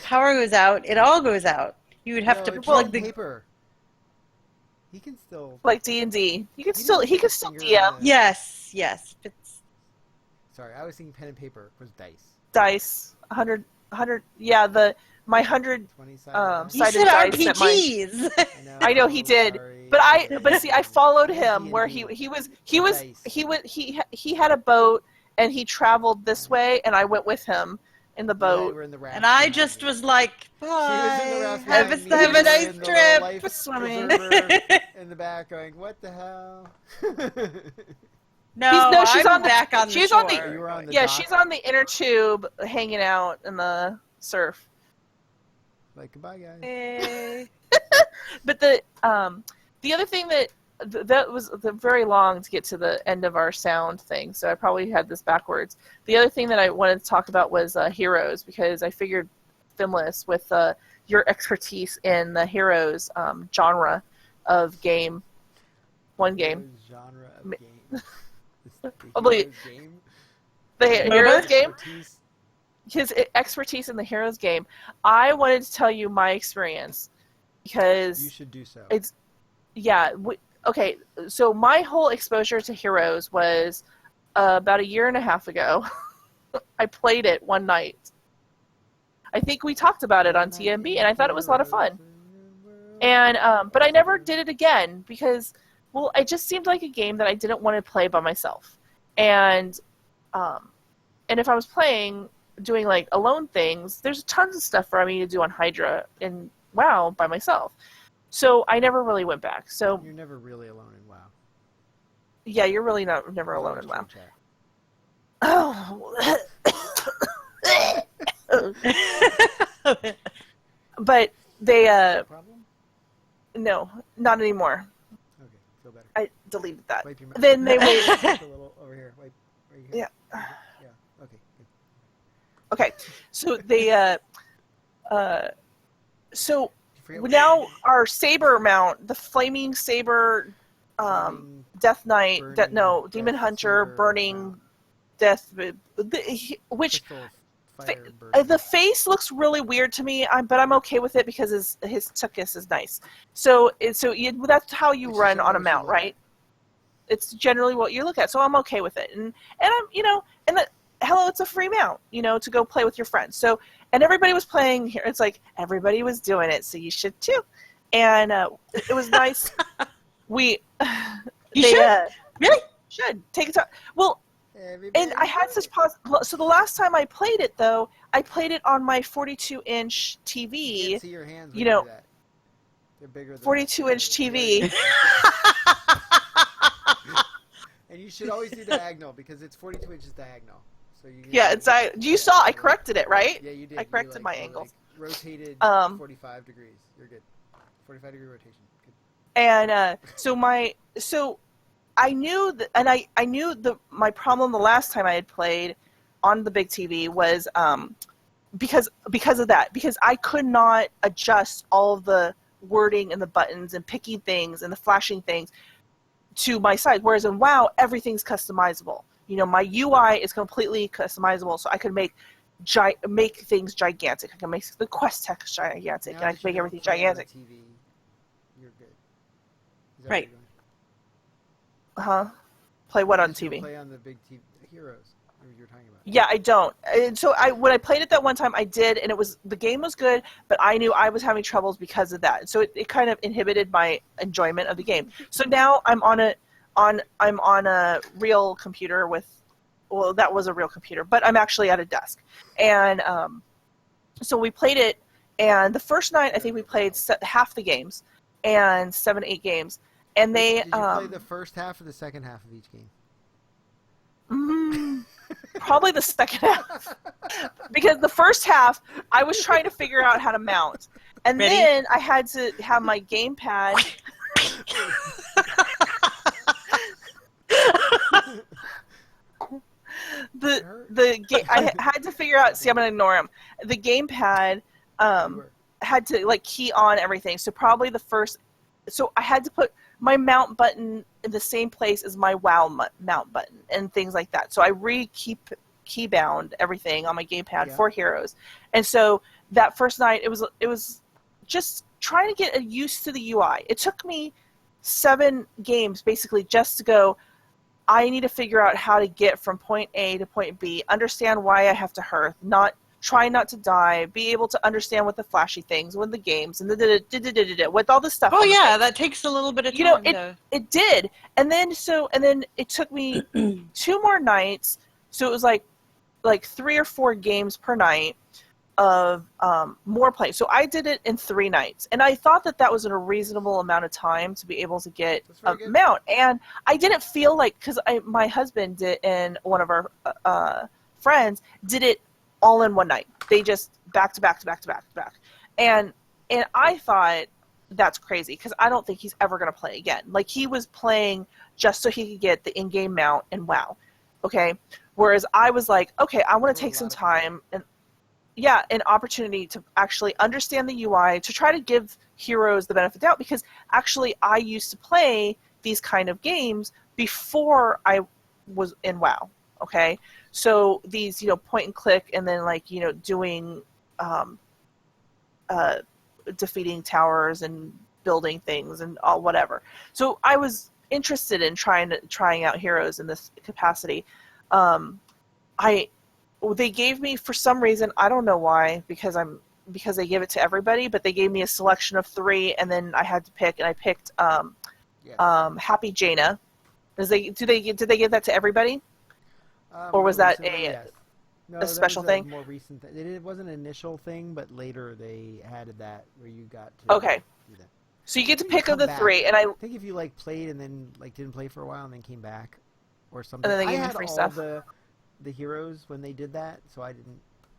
Power goes out. It all goes out. You would have No, to it's plug on the. paper. He can still. Like D&D, he could He still doesn't put his DM finger on the- Yes. It's Sorry, I was thinking pen and paper was dice. dice 100. Yeah, my 100 20-sided. you cited said dice that RPGs. I know he did, sorry. but see, I followed him D&D. where Dice. he had a boat and he traveled this way, and I went with him in the Yeah, boat. we're in the raft And I behind just me. was like, She was in the bye. raft Have behind me, a and we were nice in the little life trip. Swimming. preserver in the back going, what the hell? No, she's I'm on the- back on the she's shore. on the- You were on the Yeah, dock, she's on the inner tube, hanging out in the surf. like, goodbye, guys. Eh. But the other thing that was very long to get to the end of our sound thing, so I probably had this backwards. The other thing that I wanted to talk about was heroes, because I figured, Fimlys, with your expertise in the heroes genre of game, one game, Genre of game. Probably- Heroes game. the heroes game, Expertise. his expertise in the heroes game, I wanted to tell you my experience, because You should do so. Okay, so my whole exposure to heroes was about a year and a half ago. I played it one night. I think we talked about it on TMB, and I thought it was a lot of fun. And but I never did it again because, well, it just seemed like a game that I didn't want to play by myself. And if I was doing like alone things, there's tons of stuff for me to do on Hydra and WoW by myself. So I never really went back. So You're never really alone in WoW. yeah, you're really never alone in WoW. Chat. Oh. But they Problem? no, not anymore. Okay, feel better. I deleted that. Wipe your mouth. Then they would. Just a little over here. Wipe right here. Yeah. Yeah. Okay. Good. Okay, so they so Did you forget what now our saber mount, the flaming saber, Burning- Death Knight, burning Demon death Hunter, saber burning mount. death, which Crystal fire burning. the face looks really weird to me, but I'm okay with it because his tuchus is nice. So that's how you It's run generally on a what you mount, look right? It's generally what you look at, so I'm okay with it, and I'm hello, it's a free mount, to go play with your friends. So, and everybody was playing here. It's like everybody was doing it, so you should too. And it was nice. Really should take it. Well, and I had such so the last time I played it, though, I played it on my 42-inch You TV. can't see your hands when you do that. They're bigger than 42-inch TV. And you should always do diagonal because it's 42 inches diagonal. So Yeah, you saw I corrected it, right? Yeah, you did. I corrected my you, angles. Rotated 45 degrees. You're good. 45-degree rotation. Good. And so I knew that, and I knew my problem the last time I had played on the big TV was because of that, because I could not adjust all of the wording and the buttons and picking things and the flashing things to my size, whereas in WoW everything's customizable. My UI is completely customizable, so I could make things gigantic. I can make the quest text gigantic, and I can make everything gigantic. TV, you're good. Is that Right. what you're doing? Play what on You should TV? Play on the big TV. Heroes. What you're talking about. Yeah, I don't. And so when I played it that one time, I did, and the game was good, but I knew I was having troubles because of that. So it kind of inhibited my enjoyment of the game. So now I'm on a real computer that was a real computer, but I'm actually at a desk. And so we played it, and the first night I think we played half the games, and 7-8 games. And Did you play the first half or the second half of each game? Probably the second half, because the first half I was trying to figure out how to mount, and then I had to have my gamepad. I had to figure out. See, I'm gonna ignore him. The gamepad had to key on everything. So probably the first. So I had to put my mount button in the same place as my WoW mount button and things like that. So I key bound everything on my gamepad for Heroes. And so that first night it was just trying to get used to the UI. It took me 7 games basically just to go, I need to figure out how to get from point A to point B, understand why I have to hearth, try not to die, be able to understand what the flashy things, with the games, and with all this stuff. Oh yeah, that takes a little bit of time. It did, and then it took me 2 more nights. So it was like 3 or 4 games per night of more playing. So I did it in 3 nights, and I thought that was a reasonable amount of time to be able to get a mount. And I didn't feel because my husband did, and one of our friends did it all in one night. They just back to back to back to back to back, and I thought that's crazy because I don't think he's ever going to play again. He was playing just so he could get the in-game mount in WoW. Okay, whereas I was like, okay, I want to take some time and an opportunity to actually understand the UI, to try to give Heroes the benefit of the doubt, because actually I used to play these kind of games before I was in WoW. Okay, so these point and click, and then doing defeating towers and building things and all whatever. So I was interested in trying out Heroes in this capacity. They gave me, for some reason, I don't know why, because they give it to everybody, but they gave me a selection of 3, and then I had to pick, and I picked Happy Jaina. Did they give that to everybody? Or was that a special thing? More recent thing. It wasn't an initial thing, but later they added that where you got to do that. So you get to pick of the 3, and I think if you played and then didn't play for a while and then came back or something. And then they I gave had you free all stuff. the Heroes when they did that, so I didn't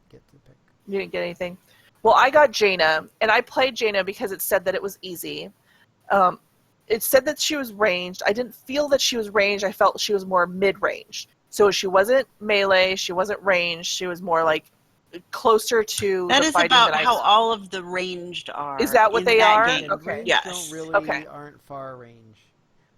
get to pick. You didn't get anything. Well, I got Jaina, and I played Jaina because it said that it was easy. It said that she was ranged. I didn't feel that she was ranged. I felt she was more mid-range. So she wasn't melee. She wasn't ranged. She was more like closer to That the is fighting about that I how was. all of the ranged are. Is that what in they that are? game. Okay. Ranged Yes. don't really Okay. aren't far range.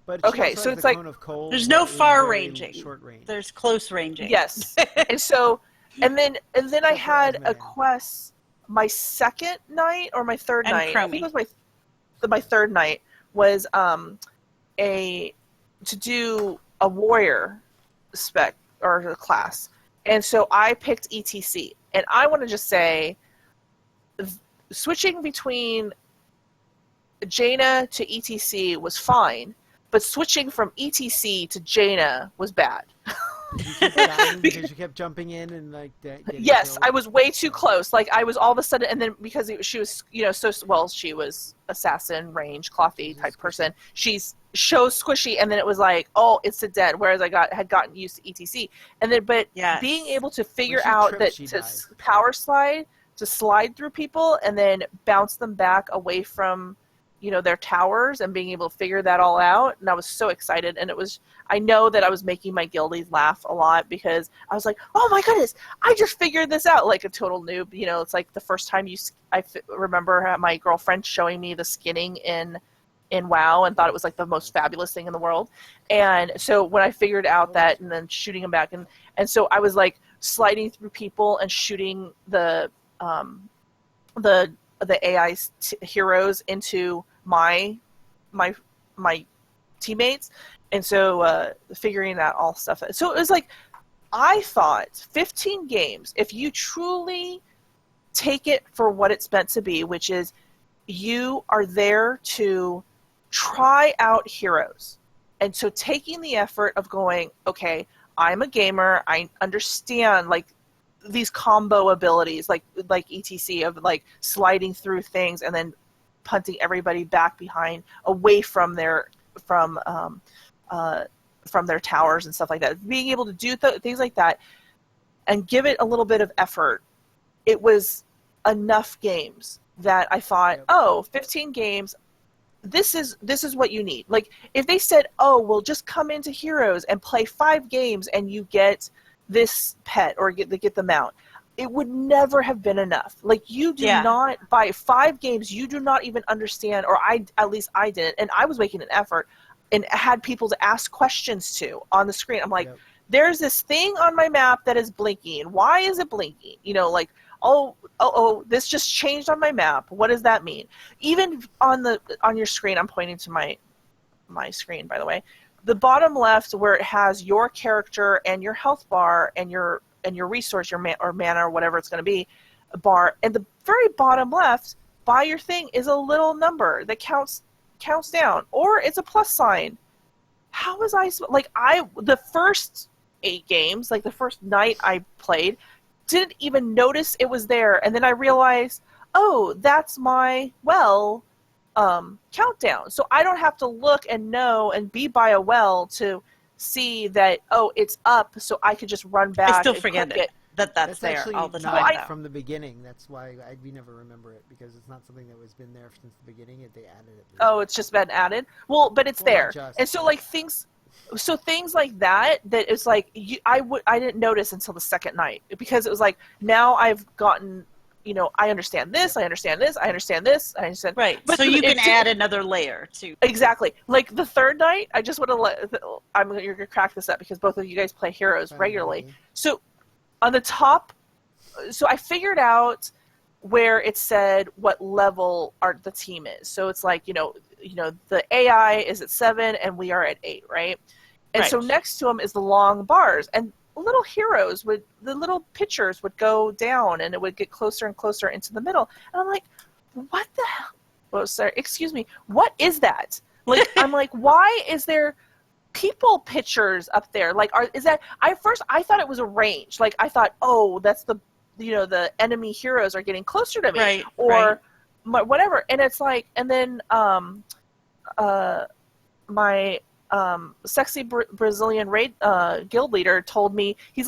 But Okay, she also so has it's the like cone of cold. There's no that is far very ranging. Short range. There's close ranging. Yes. And so, and then I Except for had a Asman. quest. My second night or my third And night. I think it was my third night was to do a warrior spec or a class, and so I picked ETC. And I want to just say, switching between Jaina to ETC was fine, but switching from ETC to Jaina was bad. Did you keep dying because you kept jumping in and like getting Yes, killed? I was way too close. Like I was all of a sudden, and then because she was, so well, she was assassin, range, clothy type person. She's so squishy, and then it was like, oh, it's a dead. Whereas I had gotten used to ETC, and then being able to figure out tripped, that she to died. power slide, to slide through people, and then bounce them back away from, their towers, and being able to figure that all out. And I was so excited, and I know that I was making my guildies laugh a lot because I was like, oh my goodness, I just figured this out like a total noob. It's like the first time I remember my girlfriend showing me the skinning in WoW and thought it was like the most fabulous thing in the world. And so when I figured out that, and then shooting them back, and so I was like sliding through people and shooting the AI heroes into my teammates, and so figuring that all stuff out. So it was like, I thought 15 games, if you truly take it for what it's meant to be, which is you are there to try out heroes. And so taking the effort of going, okay, I'm a gamer, I understand like these combo abilities, like ETC, of like sliding through things and then punting everybody back behind, away from their towers and stuff like that. Being able to do things like that and give it a little bit of effort. It was enough games that I thought, 15 games, this is what you need. Like if they said, oh, well, just come into Heroes and play 5 games and you get this pet or get the mount, it would never have been enough. Like you do not, by 5 games, you do not even understand, or at least I didn't, and I was making an effort and had people to ask questions to on the screen. I'm like, there's this thing on my map that is blinking. Why is it blinking? Like, oh, this just changed on my map. What does that mean? Even on your screen, I'm pointing to my screen, by the way. The bottom left, where it has your character and your health bar and your resource, your mana or whatever it's going to be, a bar, and the very bottom left by your thing is a little number that counts down, or it's a plus sign. How was I the first 8 games, like the first night I played, didn't even notice it was there, and then I realized, oh, that's my countdown. So I don't have to look and know and be by a well to see that, oh, it's up, so I could just run back. I still and forget click it. That's there actually all the not time. from the beginning. That's why we never remember it, because it's not something that was been there since the beginning. They added it. Oh, it's just been added. Well, but it's there, and so like things like that it's like I didn't notice until the second night, because it was like, now I've gotten, I understand this, I understand this, I understand this, I understand. Right. But so you can add another layer to. Exactly. Like the third night, I just want to you're going to crack this up because both of you guys play Heroes regularly. So on the top, so I figured out where it said what level the team is. So it's like, the AI is at 7 and we are at 8, right? And so next to them is the long bars, and little heroes the little pictures would go down, and it would get closer and closer into the middle. And I'm like, what the hell? Oh, sorry, excuse me. What is that? Like, I'm like, why is there people pictures up there? Like, is that? I thought it was a range. Like, I thought, oh, that's the enemy heroes are getting closer to me, or whatever. And it's like, and then my sexy Brazilian raid guild leader told me, he's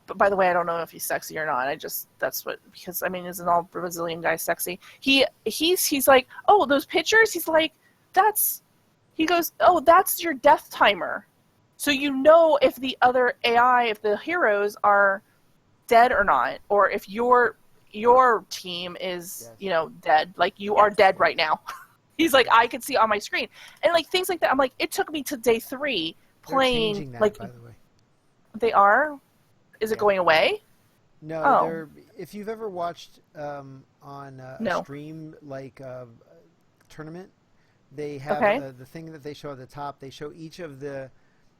but by the way, I don't know if he's sexy or not. Because I mean, isn't all Brazilian guys sexy? He's like, oh, those pictures. He's like, he goes, oh, that's your death timer. So you know if the other AI, if the heroes are dead or not, or if your team is, dead. Like, you are dead right now. He's like, I can see on my screen. And, like, things like that. I'm like, it took me to day 3 playing. They're changing that, like, by the way. They are? Is it going away? No, if you've ever watched on No. a stream, like a tournament, they have the thing that they show at the top. They show each of the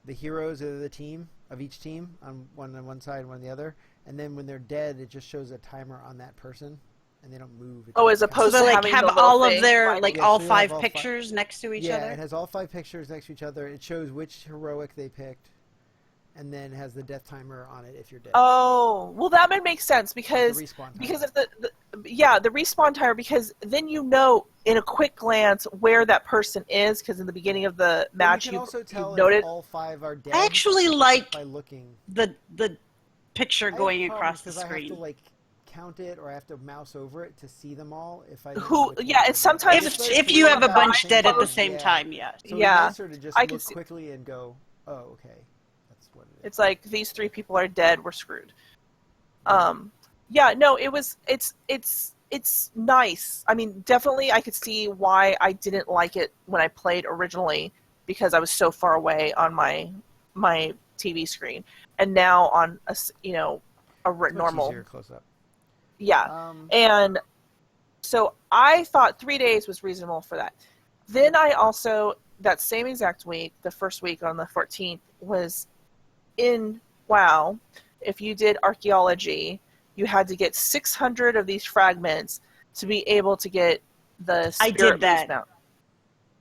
heroes of the team, of each team, on one side and one on the other. And then when they're dead, it just shows a timer on that person, and they don't move. As opposed So to they having have the little all of thing, their, all so you 5 have all pictures next to each other? Yeah, it has all 5 pictures next to each other. It shows which heroic they picked, and then has the death timer on it if you're dead. Oh, well, that would make sense because The respawn timer. because of the respawn timer, because then you know in a quick glance where that person is, because in the beginning of the match you can also tell if noted all 5 are dead. I actually like by looking. the picture going I have across the problems 'cause screen. I have to like count it, or I have to mouse over it to see them all. If I it's sometimes If you have a bunch Fine. dead at the same time, yeah. So Yeah, it's nicer to just I can look see- quickly and go, oh, okay, that's what it is. It's like, these 3 people are dead, we're screwed. It's nice. I mean, definitely I could see why I didn't like it when I played originally, because I was so far away on my TV screen, and now on a normal Easier close up. Yeah. And so I thought 3 days was reasonable for that. Then I also, that same exact week, the first week on the 14th, was in WoW. If you did archaeology, you had to get 600 of these fragments to be able to get the spirit I did that. moose mount.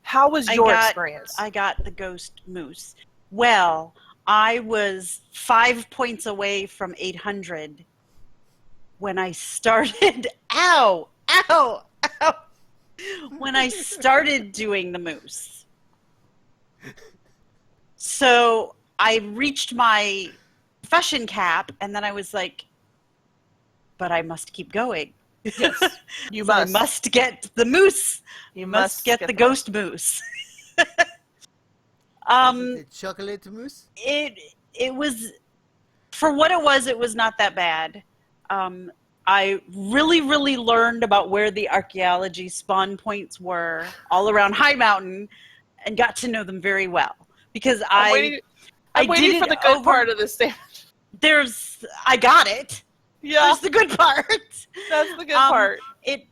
How was your experience? I got the ghost moose. Well, I was 5 points away from 800 when I started. Ow! Ow! Ow! When I started doing the moose. So I reached my profession cap, and then I was like, but I must keep going. Yes, you I must. must get the moose. You must get the ghost moose. The chocolate mousse? It was, for what it was not that bad. I really learned about where the archaeology spawn points were all around High Mountain, and got to know them very well, because I'm waiting for the good part of this sandwich. I got it. Yeah, that's the good part. That's the good part. It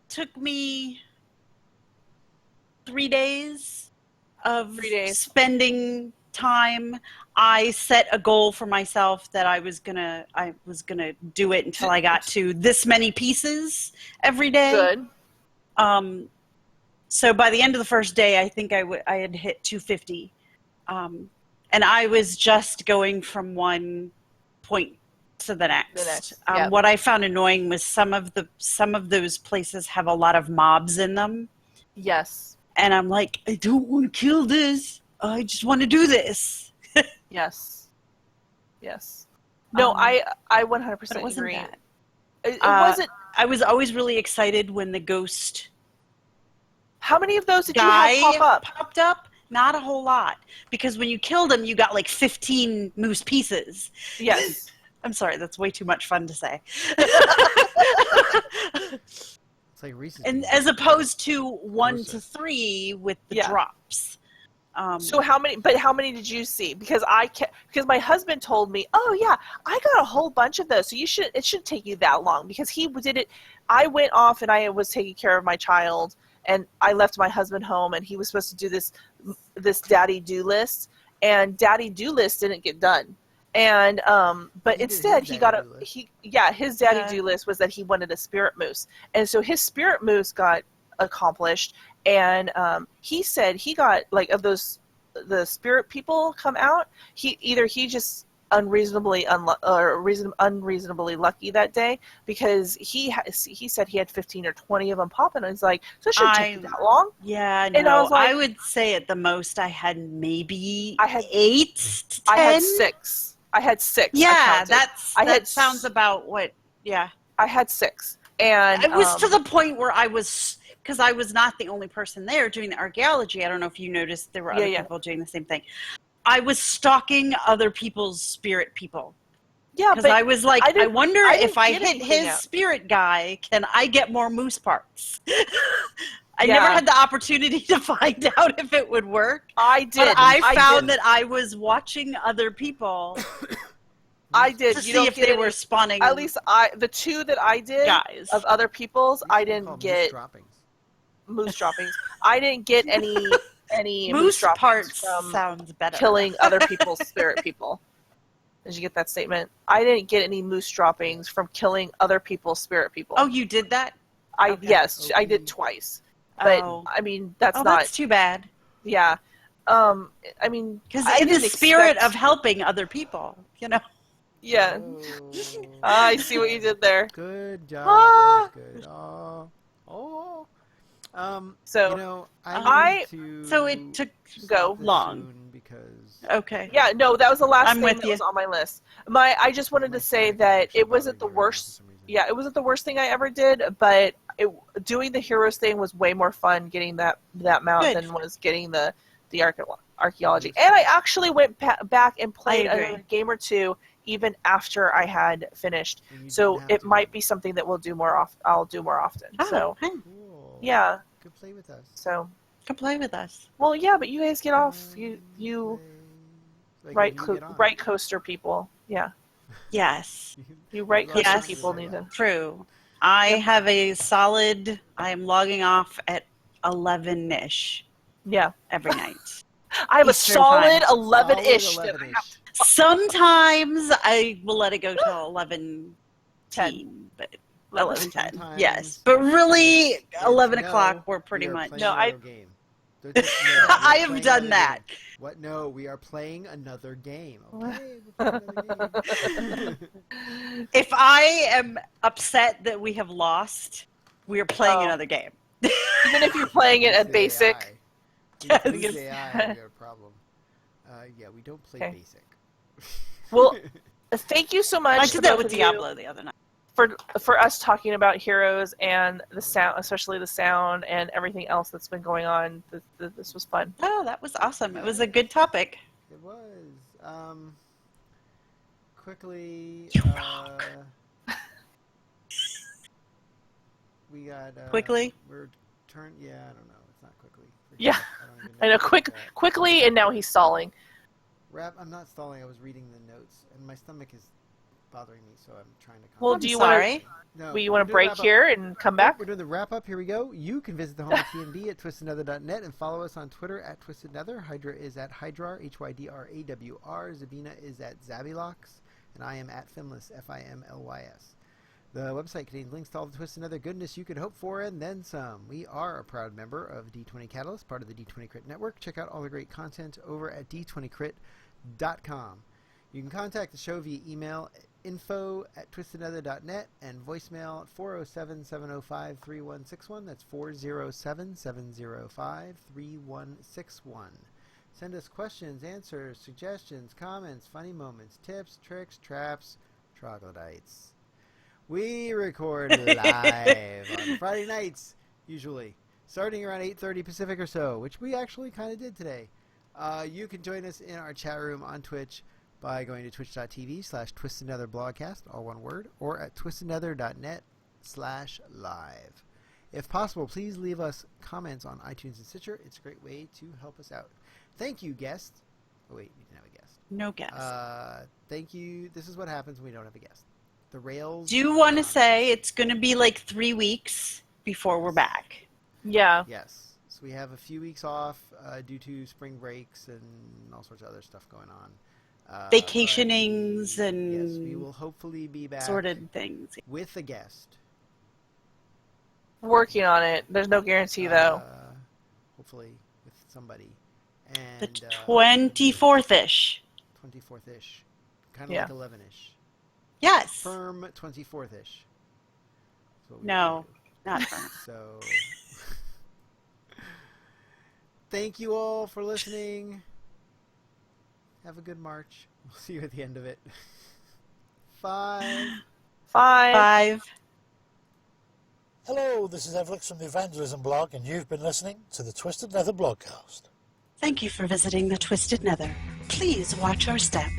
took me 3 days of spending time. I set a goal for myself that I was gonna do it until I got to this many pieces every day. Good. So by the end of the first day, I think I had hit 250, and I was just going from one point to the next. Yep. What I found annoying was some of those places have a lot of mobs in them. Yes. And I'm like, I don't want to kill this. I just want to do this. Yes. No, I 100% wasn't agree. bad. It wasn't. I was always really excited when the ghost. How many of those did you have popped up? Not a whole lot, because when you killed him, you got like 15 moose pieces. Yes. I'm sorry, that's way too much fun to say. It's like Reese's. And as opposed to 1 to 3 with the drops. So how many did you see? Because my husband told me, oh yeah, I got a whole bunch of those. So it shouldn't take you that long, because he did it. I went off and I was taking care of my child, and I left my husband home, and he was supposed to do this daddy do list, and daddy do list didn't get done. And but instead he got his daddy do list was that he wanted a spirit moose, and so his spirit moose got accomplished. And he said he got, like, of those, the spirit people come out, he just unreasonably lucky that day, because he said he had 15 or 20 of them popping, and he's like, so it shouldn't take you that long. Yeah, and I was like, I would say at the most I had 8 to 10. I had 6. I had 6. Yeah, that sounds about what. Yeah, I had 6, and it was to the point where because I was not the only person there doing the archaeology. I don't know if you noticed there were other people doing the same thing. I was stalking other people's spirit people. Yeah, because I was like, I wonder if I hit his out. spirit guy, can I get more moose parts? I never had the opportunity to find out if it would work. I did. But I found that I was watching other people. I did. To see if they were spawning. At least the 2 that I did of other people's, I didn't get moose droppings. I didn't get any moose droppings parts from sounds better. Killing other people's spirit people. Did you get that statement? I didn't get any moose droppings from killing other people's spirit people. Oh, you did that? Yes, I did twice. But I mean, that's too bad. Yeah. I mean, because in the spirit of helping other people, you know. Yeah. I see what you did there. Good job. That was good. So you know, I need so it took go long because yeah, no, that was the last I'm thing with that you. was on my list. I just wanted to say that it wasn't the worst. Yeah, it wasn't the worst thing I ever did, but doing the heroes thing was way more fun getting that mount than was getting the archaeology. And I actually went back and played a game or two even after I had finished. So it might be something that I'll do more often. So cool. Yeah. Could play with us. So come play with us. Well, yeah, but you guys get off. You right coaster people. Yeah. Yes. You right coaster people need to. True. I have a solid. I am logging off at 11ish. Yeah. Every night. I have Eastern a solid time. 11ish. Sometimes I will let it go till 11:10, but 11:10. Yes, but really 11 o'clock. We're pretty much. Game. I have done that. Game. What? No, we are playing another game. Okay. If I am upset that we have lost, we are playing another game. Even if you're playing it at basic. Yes. We have a problem. Yeah, we don't play basic. Well, thank you so much. I did that with Diablo the other night. For us talking about heroes and the sound, especially the sound and everything else that's been going on. This was fun. Oh, that was awesome. It was a good topic. It was. Quickly. We got. Quickly? We're turned. Yeah, I don't know. It's not quickly. Yeah. I know. Quickly, and now he's stalling. I'm not stalling. I was reading the notes, and my stomach is bothering me, so I'm trying to. Well, do you want to break here and come back? We're doing the wrap up. Here we go. You can visit the home of TNB at twistednether.net and follow us on Twitter at twistednether. Hydra is at Hydrar, HYDRAWR. Zabina is at Zabilox, and I am at Fimlys, FIMLYS. The website contains links to all the Twisted Nether goodness you could hope for and then some. We are a proud member of D20 Catalyst, part of the D20 Crit Network. Check out all the great content over at d20crit.com. You can contact the show via email info@twistednether.net and voicemail at 407-705-3161. That's 407-705-3161. Send us questions, answers, suggestions, comments, funny moments, tips, tricks, traps, troglodytes. We record live on Friday nights, usually, starting around 8:30 Pacific or so, which we actually kind of did today. You can join us in our chat room on Twitch by going to twitch.tv/twistednetherblogcast, all one word, or at twistednether.net/live. If possible, please leave us comments on iTunes and Stitcher. It's a great way to help us out. Thank you, guest. Oh, wait, we didn't have a guest. No guest. Thank you. This is what happens when we don't have a guest. The rails. Do you want to say it's going to be like 3 weeks before we're back? Yeah. Yes. So we have a few weeks off due to spring breaks and all sorts of other stuff going on. Vacationings and yes, we will hopefully be back. Sorted things. With a guest. Working on it. There's no guarantee, though. Hopefully with somebody. And, the 24th-ish. 24th-ish. Kind of like 11-ish. Yes. Firm 24th-ish. No, not firm. So, thank you all for listening. Have a good march. We'll see you at the end of it. 5. 5. Hello, this is Evlix from the Evangelism blog, and you've been listening to the Twisted Nether Blogcast. Thank you for visiting the Twisted Nether. Please watch our step.